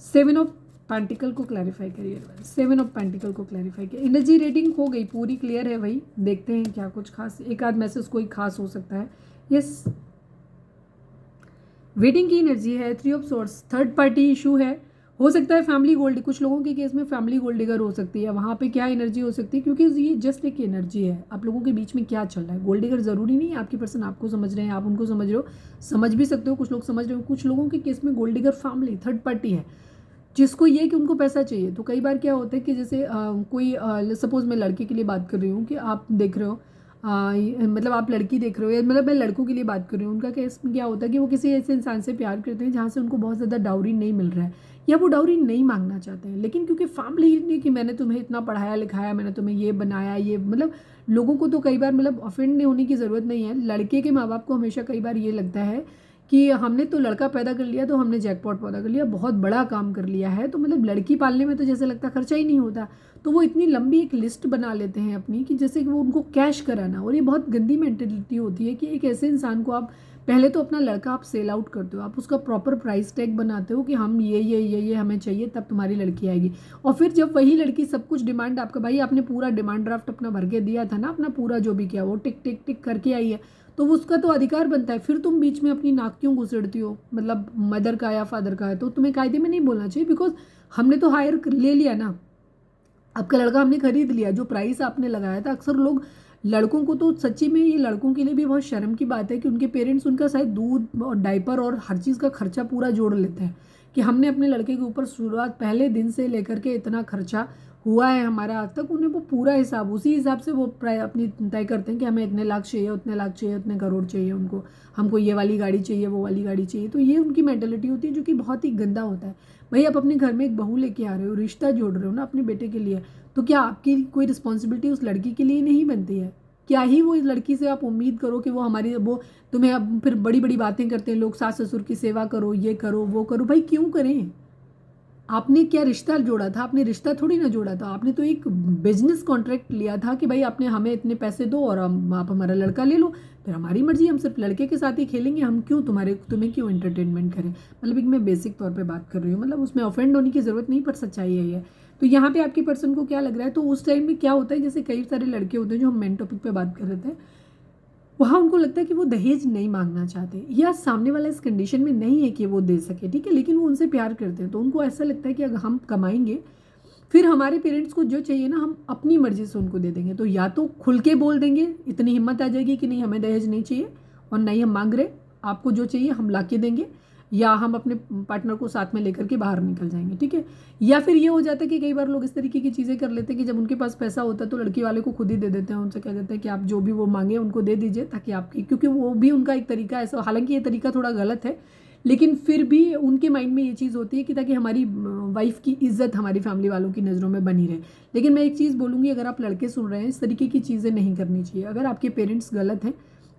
7 ऑफ पेंटिकल को क्लैरिफाई करिए। 7 ऑफ पेंटिकल को क्लैरिफाई किया। एनर्जी रेटिंग हो गई पूरी, क्लियर है भाई। देखते हैं क्या कुछ खास, एक आध मैसेज कोई खास हो सकता है। यस, वेटिंग की एनर्जी है। 3 of source, third party issue है, हो सकता है फैमिली गोल्ड, कुछ लोगों के केस में फैमिली गोल्ड डिगर हो सकती है। वहाँ पे क्या एनर्जी हो सकती है, क्योंकि ये जस्ट एक एनर्जी है। आप लोगों के बीच में क्या चल रहा है, गोल्ड डिगर जरूरी नहीं है आपकी पर्सन आपको समझ रहे हैं, आप उनको समझ रहे हो, समझ भी सकते हो, कुछ लोग समझ रहे हो। कुछ लोगों के केस में gold digger family third party है, जिसको ये कि उनको पैसा चाहिए। तो कई बार क्या होता है कि जैसे कोई सपोज मैं लड़के के लिए बात कर रही हूँ कि आप देख रहे हो, मतलब आप लड़की देख रहे हो, या मतलब मैं लड़कों के लिए बात कर रही हूँ, उनका केस में क्या होता है कि वो किसी ऐसे इंसान से प्यार करते हैं जहाँ से उनको बहुत ज़्यादा डाउरी नहीं मिल रहा है, या वो डाउरी नहीं मांगना चाहते हैं, लेकिन क्योंकि फैमिली ने कि मैंने तुम्हें इतना पढ़ाया लिखाया, मैंने तुम्हें ये बनाया, ये मतलब लोगों को तो कई बार मतलब ऑफेंड होने की ज़रूरत नहीं है। लड़के के माँ बाप को हमेशा कई बार ये लगता है कि हमने तो लड़का पैदा कर लिया, तो हमने जैकपॉट पैदा कर लिया, बहुत बड़ा काम कर लिया है, तो मतलब लड़की पालने में तो जैसे लगता खर्चा ही नहीं होता। तो वो इतनी लंबी एक लिस्ट बना लेते हैं अपनी कि जैसे कि वो उनको कैश कराना, और ये बहुत गंदी मेंटेलिटी होती है कि एक ऐसे इंसान को आप पहले तो अपना लड़का आप सेल आउट करते हो, आप उसका प्रॉपर प्राइस टैग बनाते हो कि हम ये हमें चाहिए तब तुम्हारी लड़की आएगी, और फिर जब वही लड़की सब कुछ डिमांड आपका, भाई आपने पूरा डिमांड ड्राफ्ट अपना भर के दिया था ना, अपना पूरा जो भी किया वो टिक टिक टिक करके आई है, तो उसका तो अधिकार बनता है। फिर तुम बीच में अपनी नाक क्यों घुसेड़ती हो, मतलब मदर का या फादर का है तो तुम्हें कायदे में नहीं बोलना चाहिए, बिकॉज हमने तो हायर ले लिया ना, आपका लड़का हमने खरीद लिया, जो प्राइस आपने लगाया था। अक्सर लोग लड़कों को तो सच्ची में ये लड़कों के लिए भी बहुत शर्म की बात है कि उनके पेरेंट्स उनका शायद दूध और डायपर और हर चीज़ का खर्चा पूरा जोड़ लेते हैं, कि हमने अपने लड़के के ऊपर शुरुआत पहले दिन से लेकर के इतना खर्चा हुआ है हमारा आज तक, उन्हें वो पूरा हिसाब उसी हिसाब से वो अपनी तय करते हैं कि हमें इतने लाख चाहिए, उतने लाख चाहिए, उतने करोड़ चाहिए उनको, हमको ये वाली गाड़ी चाहिए, वो वाली गाड़ी चाहिए। तो ये उनकी मेंटेलिटी होती है जो कि बहुत ही गंदा होता है। भाई आप अपने घर में एक बहू लेके आ रहे हो, रिश्ता जोड़ रहे हो ना अपने बेटे के लिए, तो क्या आपकी कोई रिस्पॉन्सिबिलिटी उस लड़की के लिए नहीं बनती है? क्या ही वो इस लड़की से आप उम्मीद करो कि वो हमारी वो तुम्हें अब फिर बड़ी बड़ी बातें करते हैं लोग, सास ससुर की सेवा करो, ये करो वो करो। भाई क्यों करें? आपने क्या रिश्ता जोड़ा था? आपने रिश्ता थोड़ी ना जोड़ा था, आपने तो एक बिजनेस कॉन्ट्रैक्ट लिया था कि भाई आपने हमें इतने पैसे दो और आप हमारा लड़का ले लो, फिर हमारी मर्जी, हम सिर्फ लड़के के साथ ही खेलेंगे, हम क्यों तुम्हें क्यों एंटरटेनमेंट करें। मतलब एक मैं बेसिक तौर पे बात कर रही हूँ, मतलब उसमें ऑफेंड होने की ज़रूरत नहीं, पर सच्चाई है ये। तो यहाँ पे आपके पर्सन को क्या लग रहा है, तो उस टाइम में क्या होता है, जैसे कई सारे लड़के होते हैं जो हम मेन टॉपिक पे बात कर रहे थे, वहाँ उनको लगता है कि वो दहेज नहीं मांगना चाहते, या सामने वाला इस कंडीशन में नहीं है कि वो दे सके, ठीक है, लेकिन वो उनसे प्यार करते हैं। तो उनको ऐसा लगता है कि अगर हम कमाएंगे फिर हमारे पेरेंट्स को जो चाहिए ना हम अपनी मर्जी से उनको दे देंगे। तो या तो खुल के बोल देंगे, इतनी हिम्मत आ जाएगी कि नहीं हमें दहेज नहीं चाहिए और नहीं हम मांग रहे, आपको जो चाहिए हम ला के देंगे, या हम अपने पार्टनर को साथ में लेकर के बाहर निकल जाएंगे, ठीक है। या फिर ये हो जाता है कि कई बार लोग इस तरीके की चीज़ें कर लेते हैं कि जब उनके पास पैसा होता है तो लड़की वाले को खुद ही दे देते हैं, उनसे कह देते हैं कि आप जो भी वो मांगे उनको दे दीजिए, ताकि आपकी, क्योंकि वो भी उनका एक तरीका ऐसा, हालांकि ये तरीका थोड़ा गलत है, लेकिन फिर भी उनके माइंड में ये चीज़ होती है कि ताकि हमारी वाइफ की इज्जत हमारी फैमिली वालों की नज़रों में बनी रहे। लेकिन मैं एक चीज़ बोलूँगी, अगर आप लड़के सुन रहे हैं, इस तरीके की चीज़ें नहीं करनी चाहिए। अगर आपके पेरेंट्स गलत हैं,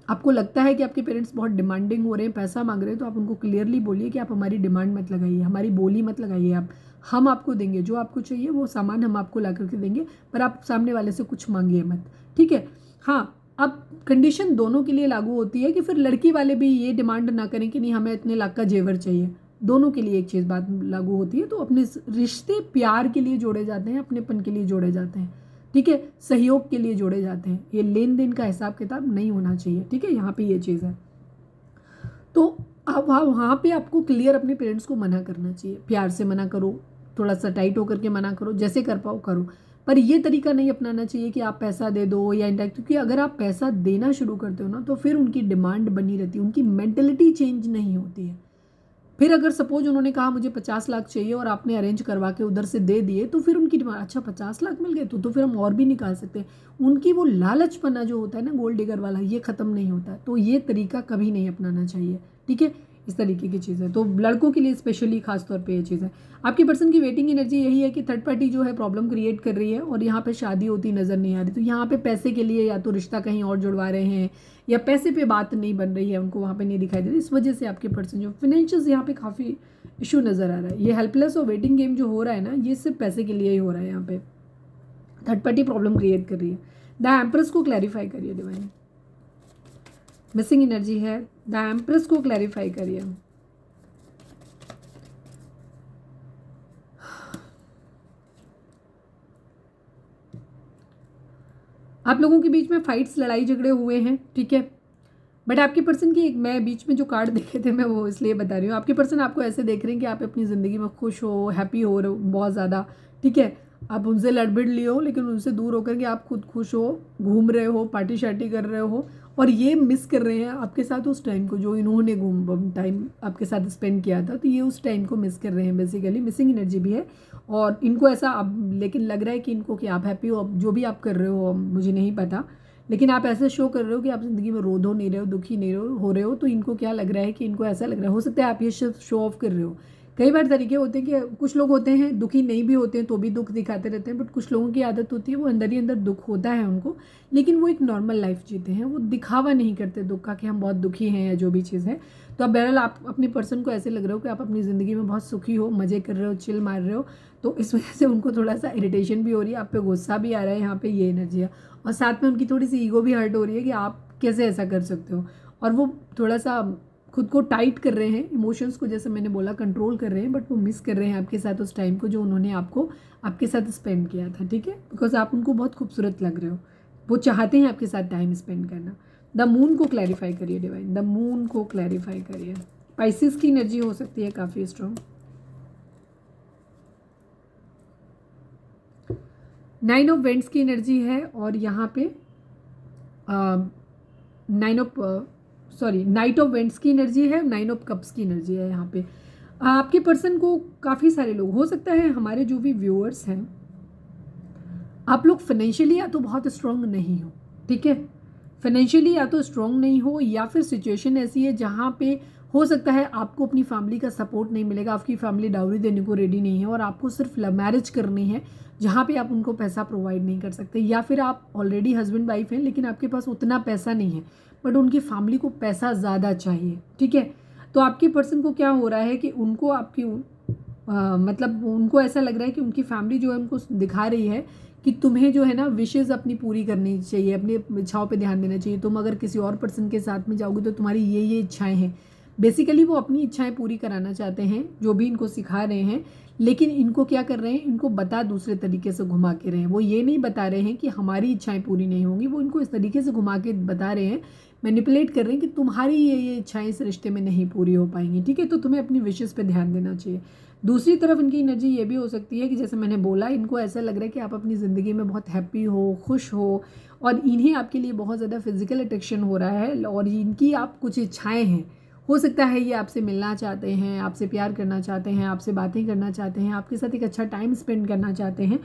आपको लगता है कि आपके पेरेंट्स बहुत डिमांडिंग हो रहे हैं, पैसा मांग रहे हैं, तो आप उनको क्लियरली बोलिए कि आप हमारी डिमांड मत लगाइए, हमारी बोली मत लगाइए, आप हम आपको देंगे जो आपको चाहिए, वो सामान हम आपको ला करके देंगे, पर आप सामने वाले से कुछ मांगिए मत, ठीक है। हाँ, अब कंडीशन दोनों के लिए लागू होती है कि फिर लड़की वाले भी ये डिमांड ना करें कि नहीं हमें इतने लाख का जेवर चाहिए। दोनों के लिए एक चीज़ बात लागू होती है। तो अपने रिश्ते प्यार के लिए जोड़े जाते हैं, अपनेपन के लिए जोड़े जाते हैं, ठीक है, सहयोग के लिए जोड़े जाते हैं। ये लेन देन का हिसाब किताब नहीं होना चाहिए, ठीक है, यहाँ पे ये चीज़ है। तो अब वहाँ पे आपको क्लियर अपने पेरेंट्स को मना करना चाहिए, प्यार से मना करो, थोड़ा सा टाइट होकर के मना करो, जैसे कर पाओ करो, पर ये तरीका नहीं अपनाना चाहिए कि आप पैसा दे दो या इंडायरेक्ट, क्योंकि अगर आप पैसा देना शुरू करते हो ना तो फिर उनकी डिमांड बनी रहती है, उनकी मेंटेलिटी चेंज नहीं होती है। फिर अगर सपोज उन्होंने कहा मुझे 50 लाख चाहिए और आपने अरेंज करवा के उधर से दे दिए, तो फिर उनकी डिमांड, अच्छा 50 लाख मिल गए तो फिर हम और भी निकाल सकते हैं। उनकी वो लालचपना जो होता है ना, गोल्ड डिगर वाला, ये ख़त्म नहीं होता। तो ये तरीका कभी नहीं अपनाना चाहिए, ठीक है। इस तरीके की चीज़ है, तो लड़कों के लिए स्पेशली खास तौर पे ये चीज़ है। आपके पर्सन की वेटिंग एनर्जी यही है कि थर्ड पार्टी जो है प्रॉब्लम क्रिएट कर रही है और यहाँ पे शादी होती नज़र नहीं आ रही। तो यहाँ पे पैसे के लिए या तो रिश्ता कहीं और जुड़वा रहे हैं, या पैसे पे बात नहीं बन रही है, उनको वहाँ पे नहीं दिखाई दे रही। इस वजह से आपके पर्सन जो फाइनेंशियल यहाँ पे काफ़ी इशू नज़र आ रहा है। ये हेल्पलेस और वेटिंग गेम जो हो रहा है ना, ये सिर्फ पैसे के लिए ही हो रहा है। यहाँ पे थर्ड पार्टी प्रॉब्लम क्रिएट कर रही है। द एम्प्रेस को क्लैरिफाई करिए डिवाइन, मिसिंग एनर्जी है, द एम्प्रेस को क्लैरिफाई करिए। आप लोगों के बीच में फाइट्स, लड़ाई झगड़े हुए हैं, ठीक है, बट आपके पर्सन की, एक मैं बीच में जो कार्ड देखे थे मैं वो इसलिए बता रही हूँ, आपके पर्सन आपको ऐसे देख रहे हैं कि आप अपनी ज़िंदगी में खुश हो, हैप्पी हो रहे हो बहुत ज़्यादा, ठीक है। आप उनसे लड़बिड़ लिए हो, लेकिन उनसे दूर होकर के आप खुद खुश हो, घूम रहे हो, पार्टी शार्टी कर रहे हो, और ये मिस कर रहे हैं आपके साथ उस टाइम को जो इन्होंने टाइम आपके साथ स्पेंड किया था। तो ये उस टाइम को मिस कर रहे हैं, बेसिकली मिसिंग एनर्जी भी है। और इनको ऐसा अब लेकिन लग रहा है कि इनको कि आप हैप्पी हो, अब जो भी आप कर रहे हो मुझे नहीं पता, लेकिन आप ऐसे शो कर रहे हो कि आप ज़िंदगी में रोध हो नहीं रहे हो, दुखी नहीं हो रहे हो। तो इनको क्या लग रहा है कि इनको ऐसा लग रहा है, हो सकता है आप ये सिर्फ शो ऑफ कर रहे हो। कई बार तरीके होते हैं कि कुछ लोग होते हैं दुखी नहीं भी होते हैं तो भी दुख दिखाते रहते हैं, बट कुछ लोगों की आदत होती है वो अंदर ही अंदर दुख होता है उनको, लेकिन वो एक नॉर्मल लाइफ जीते हैं, वो दिखावा नहीं करते दुख का कि हम बहुत दुखी हैं या जो भी चीज़ है। तो अब बहरहाल आप अपने पर्सन को ऐसे लग रहे हो कि आप अपनी ज़िंदगी में बहुत सुखी हो, मज़े कर रहे हो, चिल मार रहे हो, तो इस वजह से उनको थोड़ा सा इरिटेशन भी हो रही है, आप पे गुस्सा भी आ रहा है, यहाँ पे ये एनर्जी है। और साथ में उनकी थोड़ी सी ईगो भी हर्ट हो रही है कि आप कैसे ऐसा कर सकते हो, और वो थोड़ा सा खुद को टाइट कर रहे हैं, इमोशंस को जैसे मैंने बोला कंट्रोल कर रहे हैं, बट वो मिस कर रहे हैं आपके साथ उस टाइम को जो उन्होंने आपको आपके साथ स्पेंड किया था, ठीक है, बिकॉज आप उनको बहुत खूबसूरत लग रहे हो, वो चाहते हैं आपके साथ टाइम स्पेंड करना। द मून को क्लैरिफाई करिए डिवाइन, द मून को क्लैरिफाई करिए। स्पाइसिस की एनर्जी हो सकती है काफ़ी स्ट्रॉन्ग। 9 ऑफ वेंट्स की एनर्जी है, और यहाँ पे नाइट ऑफ वेंट्स की एनर्जी है, 9 ऑफ कप्स की एनर्जी है। यहाँ पे आपके पर्सन को काफ़ी सारे लोग, हो सकता है हमारे जो भी व्यूअर्स हैं आप लोग फाइनेंशियली या तो बहुत स्ट्रांग नहीं हो, ठीक है, फाइनेंशियली या तो स्ट्रांग नहीं हो, या फिर सिचुएशन ऐसी है जहाँ पे हो सकता है आपको अपनी फैमिली का सपोर्ट नहीं मिलेगा, आपकी फैमिली डाउरी देने को रेडी नहीं है और आपको सिर्फ लव मैरिज करनी है जहाँ पे आप उनको पैसा प्रोवाइड नहीं कर सकते, या फिर आप ऑलरेडी हस्बैंड वाइफ हैं लेकिन आपके पास उतना पैसा नहीं है बट उनकी फैमिली को पैसा ज़्यादा चाहिए, ठीक है। तो आपके पर्सन को क्या हो रहा है कि उनको आपकी मतलब उनको ऐसा लग रहा है कि उनकी फैमिली जो है उनको दिखा रही है कि तुम्हें जो है ना विशेज़ अपनी पूरी करनी चाहिए, अपनी इच्छाओं पे ध्यान देना चाहिए, तुम अगर किसी और पर्सन के साथ में जाओगे तो तुम्हारी ये इच्छाएं हैं। बेसिकली वो अपनी इच्छाएं पूरी कराना चाहते हैं जो भी इनको सिखा रहे हैं, लेकिन इनको क्या कर रहे हैं, इनको बता दूसरे तरीके से घुमा के रहे हैं। वो ये नहीं बता रहे हैं कि हमारी इच्छाएं पूरी नहीं होंगी, वो इनको इस तरीके से घुमा के बता रहे हैं, मैनिपुलेट कर रहे हैं कि तुम्हारी ये इच्छाएं इस रिश्ते में नहीं पूरी हो पाएंगी, ठीक है, तो तुम्हें अपनी विशेज़ पे ध्यान देना चाहिए। दूसरी तरफ इनकी एनर्जी ये भी हो सकती है कि जैसे मैंने बोला, इनको ऐसा लग रहा है कि आप अपनी ज़िंदगी में बहुत हैप्पी हो, खुश हो, और इन्हें आपके लिए बहुत ज़्यादा फिजिकल अट्रैक्शन हो रहा है, और इनकी आप कुछ इच्छाएं हैं, हो सकता है ये आपसे मिलना चाहते हैं, आपसे प्यार करना चाहते हैं, आपसे बातें करना चाहते हैं, आपके साथ एक अच्छा टाइम स्पेंड करना चाहते हैं,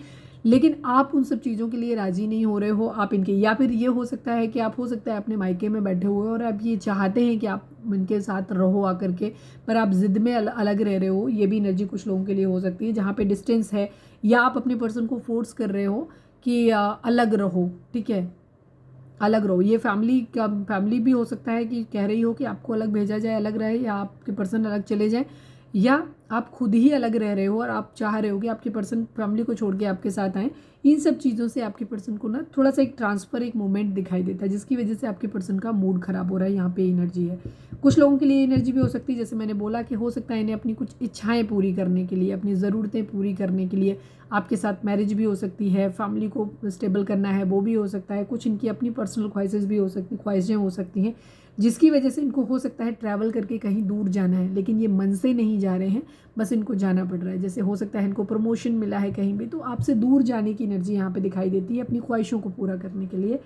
लेकिन आप उन सब चीज़ों के लिए राज़ी नहीं हो रहे हो आप इनके, या फिर ये हो सकता है कि आप हो सकता है अपने मायके में बैठे हुए और आप ये चाहते हैं कि आप इनके साथ रहो आकर के, पर आप ज़िद में अलग रह रहे हो। ये भी एनर्जी कुछ लोगों के लिए हो सकती है जहाँ पे डिस्टेंस है, या आप अपने पर्सन को फोर्स कर रहे हो कि अलग रहो, ठीक है, अलग रहो। ये फैमिली भी हो सकता है कि कह रही हो कि आपको अलग भेजा जाए, अलग रहे, या आपके पर्सन अलग चले जाए, या आप खुद ही अलग रह रहे हो और आप चाह रहे हो कि आपके पर्सन फैमिली को छोड़ के आपके साथ आए। इन सब चीज़ों से आपके पर्सन को ना थोड़ा सा एक ट्रांसफ़र, एक मोमेंट दिखाई देता है जिसकी वजह से आपके पर्सन का मूड ख़राब हो रहा है। यहाँ पे एनर्जी है। कुछ लोगों के लिए एनर्जी भी हो सकती है, जैसे मैंने बोला कि हो सकता है इन्हें अपनी कुछ इच्छाएँ पूरी करने के लिए, अपनी ज़रूरतें पूरी करने के लिए आपके साथ मैरिज भी हो सकती है, फैमिली को स्टेबल करना है वो भी हो सकता है, कुछ इनकी अपनी पर्सनल ख्वाहिशें भी हो सकती, ख्वाहिशें हो सकती हैं, जिसकी वजह से इनको हो सकता है ट्रैवल करके कहीं दूर जाना है, लेकिन ये मन से नहीं जा रहे हैं, बस इनको जाना पड़ रहा है। जैसे हो सकता है इनको प्रमोशन मिला है कहीं भी, तो आपसे दूर जाने की एनर्जी यहाँ पे दिखाई देती है अपनी ख्वाहिशों को पूरा करने के लिए।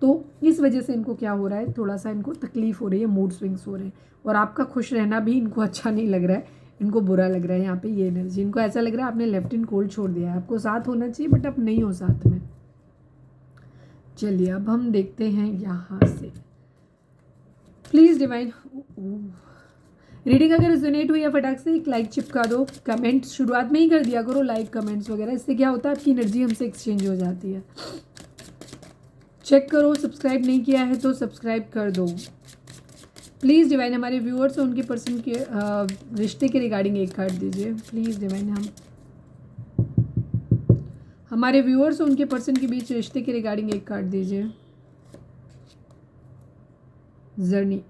तो इस वजह से इनको क्या हो रहा है, थोड़ा सा इनको तकलीफ हो रही है, मूड स्विंग्स हो रहे हैं, और आपका खुश रहना भी इनको अच्छा नहीं लग रहा है, इनको बुरा लग रहा है। यहाँ पे ये एनर्जी, इनको ऐसा लग रहा है आपने लेफ्ट इन कोल्ड छोड़ दिया है, आपको साथ होना चाहिए बट आप नहीं हो साथ में। चलिए अब हम देखते हैं यहाँ से, प्लीज़ डिवाइन रीडिंग अगर रिजोनेट हुई है फटाक से एक लाइक चिपका दो, कमेंट शुरुआत में ही कर दिया करो, लाइक कमेंट्स वगैरह, इससे क्या होता है आपकी एनर्जी हमसे एक्सचेंज हो जाती है। चेक करो, सब्सक्राइब नहीं किया है तो सब्सक्राइब कर दो प्लीज़ डिवाइन। हमारे व्यूअर्स और उनके पर्सन के रिश्ते के रिगार्डिंग एक कार्ड दीजिए प्लीज़ डिवाइन। हमारे व्यूअर्स और उनके पर्सन के बीच रिश्ते के रिगार्डिंग एक कार्ड दीजिए। जर्नी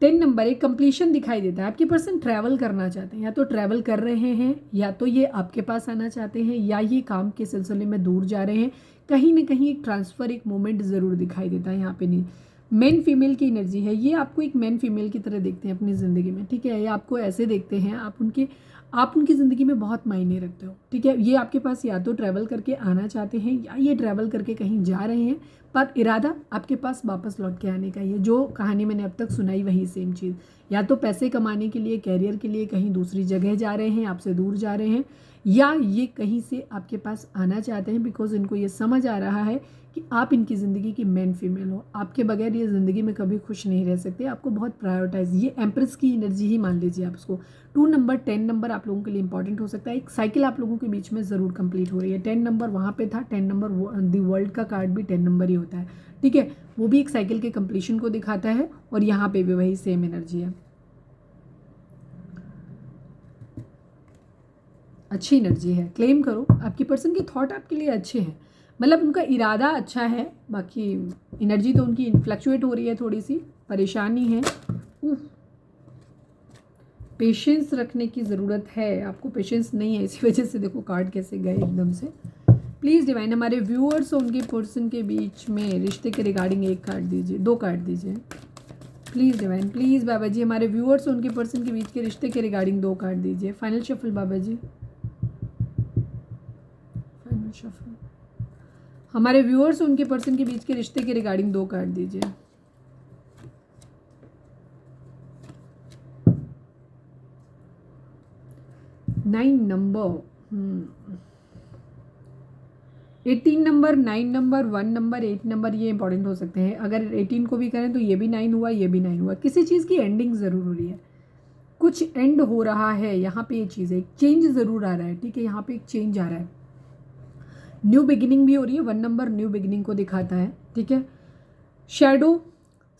10 नंबर, एक कंप्लीशन दिखाई देता है। आपके पर्सन ट्रैवल करना चाहते हैं, या तो ट्रैवल कर रहे हैं, या तो ये आपके पास आना चाहते हैं, या ये काम के सिलसिले में दूर जा रहे हैं। कहीं ना कहीं एक ट्रांसफ़र, एक मोमेंट ज़रूर दिखाई देता है। यहाँ पे नहीं, मैन फीमेल की एनर्जी है, ये आपको एक मैन फीमेल की तरह देखते हैं अपनी ज़िंदगी में, ठीक है, ये आपको ऐसे देखते हैं, आप उनकी ज़िंदगी में बहुत मायने रखते हो, ठीक है। ये आपके पास या तो ट्रैवल करके आना चाहते हैं, या ये ट्रैवल करके कहीं जा रहे हैं, पर इरादा आपके पास वापस लौट के आने का ही है। जो कहानी मैंने अब तक सुनाई वही सेम चीज़, या तो पैसे कमाने के लिए, कैरियर के लिए कहीं दूसरी जगह जा रहे हैं, आपसे दूर जा रहे हैं, या ये कहीं से आपके पास आना चाहते हैं बिकॉज इनको ये समझ आ रहा है कि आप इनकी ज़िंदगी की मेन फीमेल हो। आपके बगैर ये ज़िंदगी में कभी खुश नहीं रह सकते, आपको बहुत प्रायोरिटाइज, ये एम्प्रेस की एनर्जी ही मान लीजिए आप इसको। 2 नंबर 10 नंबर आप लोगों के लिए इंपॉर्टेंट हो सकता है। एक साइकिल आप लोगों के बीच में ज़रूर कंप्लीट हो रही है। 10 नंबर वहाँ पे था, 10 नंबर दी वर्ल्ड का कार्ड भी 10 नंबर ही होता है, ठीक है, वो भी एक साइकिल के कंप्लीशन को दिखाता है, और यहाँ पे भी वही सेम एनर्जी है। अच्छी एनर्जी है, क्लेम करो। आपकी पर्सन के थॉट आपके लिए अच्छे हैं, मतलब उनका इरादा अच्छा है, बाकी एनर्जी तो उनकी फ्लक्चुएट हो रही है, थोड़ी सी परेशानी है। पेशेंस रखने की ज़रूरत है, आपको पेशेंस नहीं है, इसी वजह से देखो कार्ड कैसे गए एकदम से। प्लीज़ डिवाइन, हमारे व्यूअर्स और उनके पर्सन के बीच में रिश्ते के रिगार्डिंग एक कार्ड दीजिए, 2 कार्ड दीजिए प्लीज़ डिवाइन, प्लीज़ बाबा जी। हमारे व्यूअर्स और उनके पर्सन के बीच के रिश्ते के रिगार्डिंग 2 कार्ड दीजिए। फाइनल शफल बाबा जी, फाइनल शफल। हमारे व्यूअर्स और उनके पर्सन के बीच के रिश्ते के रिगार्डिंग 2 कार्ड दीजिए। Nine number, 18 number, 9 number, 1 number, 8 number, ये इंपॉर्टेंट हो सकते हैं। अगर 18 को भी करें तो ये भी 9 हुआ, ये भी 9 हुआ। किसी चीज़ की एंडिंग ज़रूर हो रही है, कुछ एंड हो रहा है यहाँ पे। ये चीज़ है, चेंज ज़रूर आ रहा है, ठीक है। यहाँ पे एक चेंज आ रहा है, न्यू बिगिनिंग भी हो रही है। 1 नंबर न्यू बिगिनिंग को दिखाता है, ठीक है। Shadow,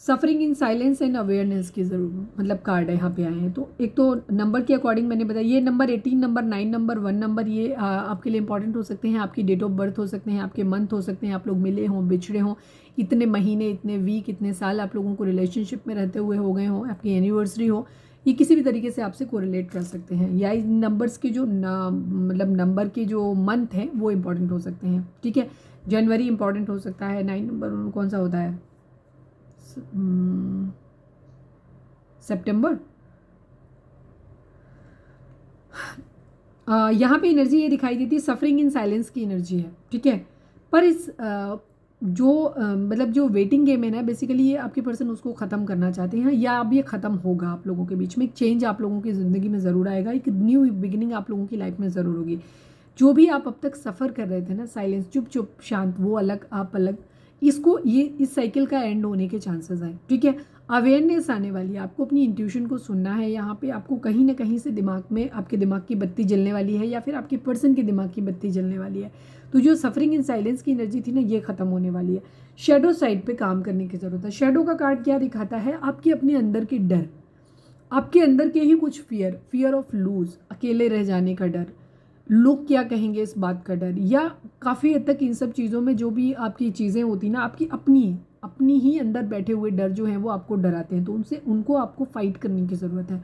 suffering in silence and awareness की जरूर मतलब कार्ड है यहाँ पे आए हैं। तो एक तो नंबर के अकॉर्डिंग मैंने बताया, ये नंबर 18 नंबर, 9 नंबर, 1 नंबर, ये आपके लिए इंपॉर्टेंट हो सकते हैं। आपकी डेट ऑफ बर्थ हो सकते हैं, आपके मंथ हो सकते हैं, आप लोग मिले हों, बिछड़े हों, इतने महीने, इतने वीक, इतने साल आप लोगों को रिलेशनशिप में रहते हुए हो गए हों, आपकी एनिवर्सरी हो, ये किसी भी तरीके से आपसे कोरिलेट कर सकते हैं। या इन नंबर्स के जो मतलब नंबर के जो मंथ हैं वो इंपॉर्टेंट हो सकते हैं, ठीक है। जनवरी इंपॉर्टेंट हो सकता है। 9 नंबर कौन सा होता है? सितंबर। यहाँ पे एनर्जी ये दिखाई देती है, सफरिंग इन साइलेंस की एनर्जी है, ठीक है। पर इस मतलब जो वेटिंग गेम है ना, बेसिकली ये आपके पर्सन उसको ख़त्म करना चाहते हैं, या अब ये ख़त्म होगा आप लोगों के बीच में। एक चेंज आप लोगों की ज़िंदगी में ज़रूर आएगा, एक न्यू बिगिनिंग आप लोगों की लाइफ में ज़रूर होगी। जो भी आप अब तक सफ़र कर रहे थे ना, साइलेंस, चुप चुप शांत, वो अलग आप अलग, इसको ये इस साइकिल का एंड होने के चांसेस हैं, ठीक है। अवेयरनेस आने वाली है, आपको अपनी इंट्यूशन को सुनना है। यहाँ पे आपको कहीं ना कहीं से दिमाग में आपके दिमाग की बत्ती जलने वाली है, या फिर आपके पर्सन के दिमाग की बत्ती जलने वाली है। तो जो सफरिंग इन साइलेंस की एनर्जी थी ना, ये खत्म होने वाली है। शेडो साइड पे काम करने की ज़रूरत है। शेडो का कार्ड क्या दिखाता है? आपके अपने अंदर के डर, आपके अंदर के ही कुछ फियर ऑफ लूज, अकेले रह जाने का डर, लोग क्या कहेंगे इस बात का डर, या काफ़ी हद तक इन सब चीज़ों में जो भी आपकी चीज़ें होती ना, आपकी अपनी ही अंदर बैठे हुए डर जो हैं वो आपको डराते हैं। तो उनको आपको फाइट करने की ज़रूरत है।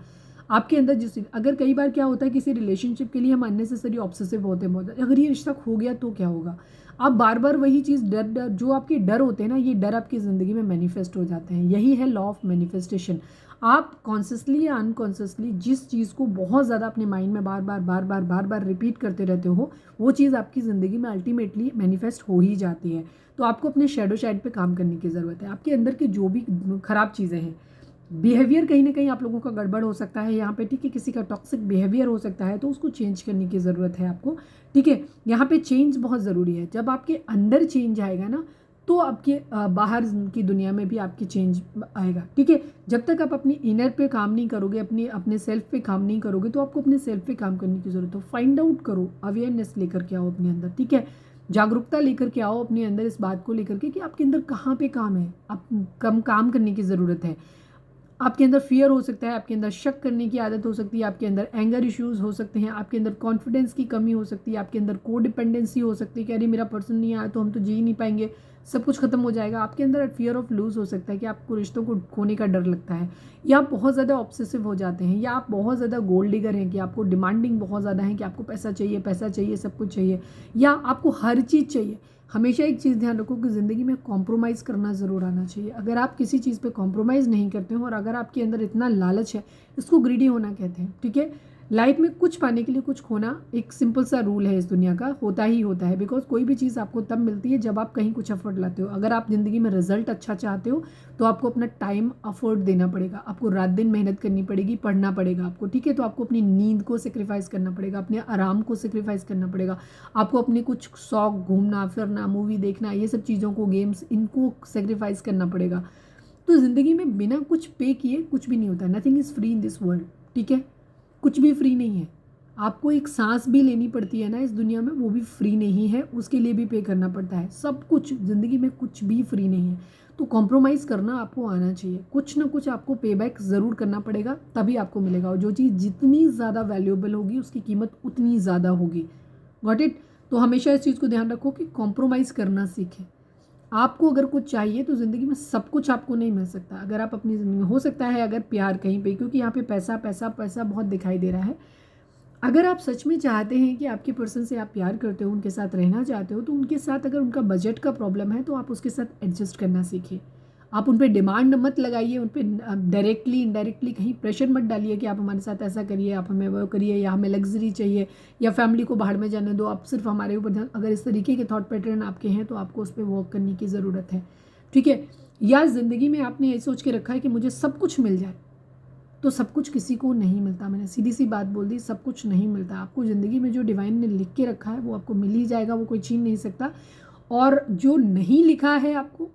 आपके अंदर अगर कई बार क्या होता है, किसी रिलेशनशिप के लिए हम अननेसेसरी ऑब्सेसिव होते हैं बहुत, अगर ये रिश्ता खो गया तो क्या होगा। आप बार बार वही चीज़ डर जो आपके डर होते हैं ना, ये डर आपकी ज़िंदगी में मैनिफेस्ट हो जाते हैं। यही है लॉ ऑफ मैनिफेस्टेशन। आप कॉन्शियसली या अनकॉन्शियसली जिस चीज़ को बहुत ज़्यादा अपने माइंड में बार बार रिपीट करते रहते हो, वो चीज़ आपकी ज़िंदगी में अल्टीमेटली मैनिफेस्ट हो ही जाती है। तो आपको अपने शैडो साइड पे काम करने की ज़रूरत है। आपके अंदर की जो भी ख़राब चीज़ें हैं, बिहेवियर कहीं ना कहीं आप लोगों का गड़बड़ हो सकता है यहाँ पे, ठीक है। किसी का टॉक्सिक बिहेवियर हो सकता है, तो उसको चेंज करने की ज़रूरत है आपको, ठीक है। यहाँ पे चेंज बहुत ज़रूरी है। जब आपके अंदर चेंज आएगा ना, तो आपके बाहर की दुनिया में भी आपकी चेंज आएगा, ठीक है। जब तक आप अपनी इनर पे काम नहीं करोगे, अपने सेल्फ पे काम नहीं करोगे, तो आपको अपने सेल्फ पे काम करने की ज़रूरत है। फाइंड आउट करो, अवेयरनेस लेकर के आओ अपने अंदर, ठीक है। जागरूकता लेकर के आओ अपने अंदर, इस बात को लेकर के कि आपके अंदर कहाँ पे काम है, आप कम काम करने की ज़रूरत है। आपके अंदर फियर हो सकता है, आपके अंदर शक करने की आदत हो सकती है, आपके अंदर एंगर इश्यूज हो सकते हैं, आपके अंदर कॉन्फिडेंस की कमी हो सकती है, आपके अंदर को डिपेंडेंसी हो सकती है कि अरे मेरा पर्सन नहीं आया तो हम तो जी ही नहीं पाएंगे, सब कुछ खत्म हो जाएगा। आपके अंदर फियर ऑफ लूज हो सकता है कि आपको रिश्तों को खोने का डर लगता है, या आप बहुत ज़्यादा ऑब्सेसिव हो जाते हैं, या आप बहुत ज़्यादा गोल्ड डिगर हैं कि आपको डिमांडिंग बहुत ज़्यादा है कि आपको पैसा चाहिए, सब कुछ चाहिए, या आपको हर चीज़ चाहिए। हमेशा एक चीज़ ध्यान रखो कि ज़िंदगी में कॉम्प्रोमाइज़ करना ज़रूर आना चाहिए। अगर आप किसी चीज़ पे कॉम्प्रोमाइज़ नहीं करते हो, और अगर आपके अंदर इतना लालच है, इसको ग्रीडी होना कहते हैं, ठीक है। लाइफ में कुछ पाने के लिए कुछ खोना एक सिंपल सा रूल है इस दुनिया का, होता ही होता है। बिकॉज कोई भी चीज़ आपको तब मिलती है जब आप कहीं कुछ एफर्ट लाते हो। अगर आप ज़िंदगी में रिजल्ट अच्छा चाहते हो, तो आपको अपना टाइम एफर्ट देना पड़ेगा, आपको रात दिन मेहनत करनी पड़ेगी, पढ़ना पड़ेगा आपको, ठीक है। तो आपको अपनी नींद को सेक्रीफाइस करना पड़ेगा, अपने आराम को सेक्रीफाइस करना पड़ेगा, आपको अपने कुछ शौक, घूमना फिरना, मूवी देखना, ये सब चीज़ों को, गेम्स, इनको सेक्रीफाइस करना पड़ेगा। तो ज़िंदगी में बिना कुछ पे किए कुछ भी नहीं होता। Nothing is free in this world, ठीक है। कुछ भी फ्री नहीं है। आपको एक सांस भी लेनी पड़ती है ना इस दुनिया में, वो भी फ्री नहीं है, उसके लिए भी पे करना पड़ता है। सब कुछ ज़िंदगी में, कुछ भी फ्री नहीं है। तो कॉम्प्रोमाइज़ करना आपको आना चाहिए, कुछ ना कुछ आपको पे बैक ज़रूर करना पड़ेगा, तभी आपको मिलेगा। और जो चीज़ जितनी ज़्यादा वैल्यूएबल होगी, उसकी कीमत उतनी ज़्यादा होगी। Got it. तो हमेशा इस चीज़ को ध्यान रखो कि कॉम्प्रोमाइज़ करना सीखें। आपको अगर कुछ चाहिए तो ज़िंदगी में सब कुछ आपको नहीं मिल सकता। अगर आप अपनी ज़िंदगी में, हो सकता है अगर प्यार कहीं पे, क्योंकि यहाँ पे पैसा पैसा पैसा बहुत दिखाई दे रहा है, अगर आप सच में चाहते हैं कि आपके पर्सन से आप प्यार करते हो, उनके साथ रहना चाहते हो, तो उनके साथ अगर उनका बजट का प्रॉब्लम है, तो आप उसके साथ एडजस्ट करना सीखिए। आप उन पर डिमांड मत लगाइए, उन पर डायरेक्टली इनडायरेक्टली कहीं प्रेशर मत डालिए कि आप हमारे साथ ऐसा करिए, आप हमें वो करिए, या हमें लग्जरी चाहिए, या फैमिली को बाहर में जाने दो, आप सिर्फ हमारे ऊपर ध्यान। अगर इस तरीके के थॉट पैटर्न आपके हैं, तो आपको उस पर वर्क करने की ज़रूरत है, ठीक है। या ज़िंदगी में आपने ये सोच के रखा है कि मुझे सब कुछ मिल जाए, तो सब कुछ किसी को नहीं मिलता। मैंने सीधी सी बात बोल दी, सब कुछ नहीं मिलता आपको। ज़िंदगी में जो डिवाइन ने लिख के रखा है वो आपको मिल ही जाएगा, वो कोई छीन नहीं सकता। और जो नहीं लिखा है आपको,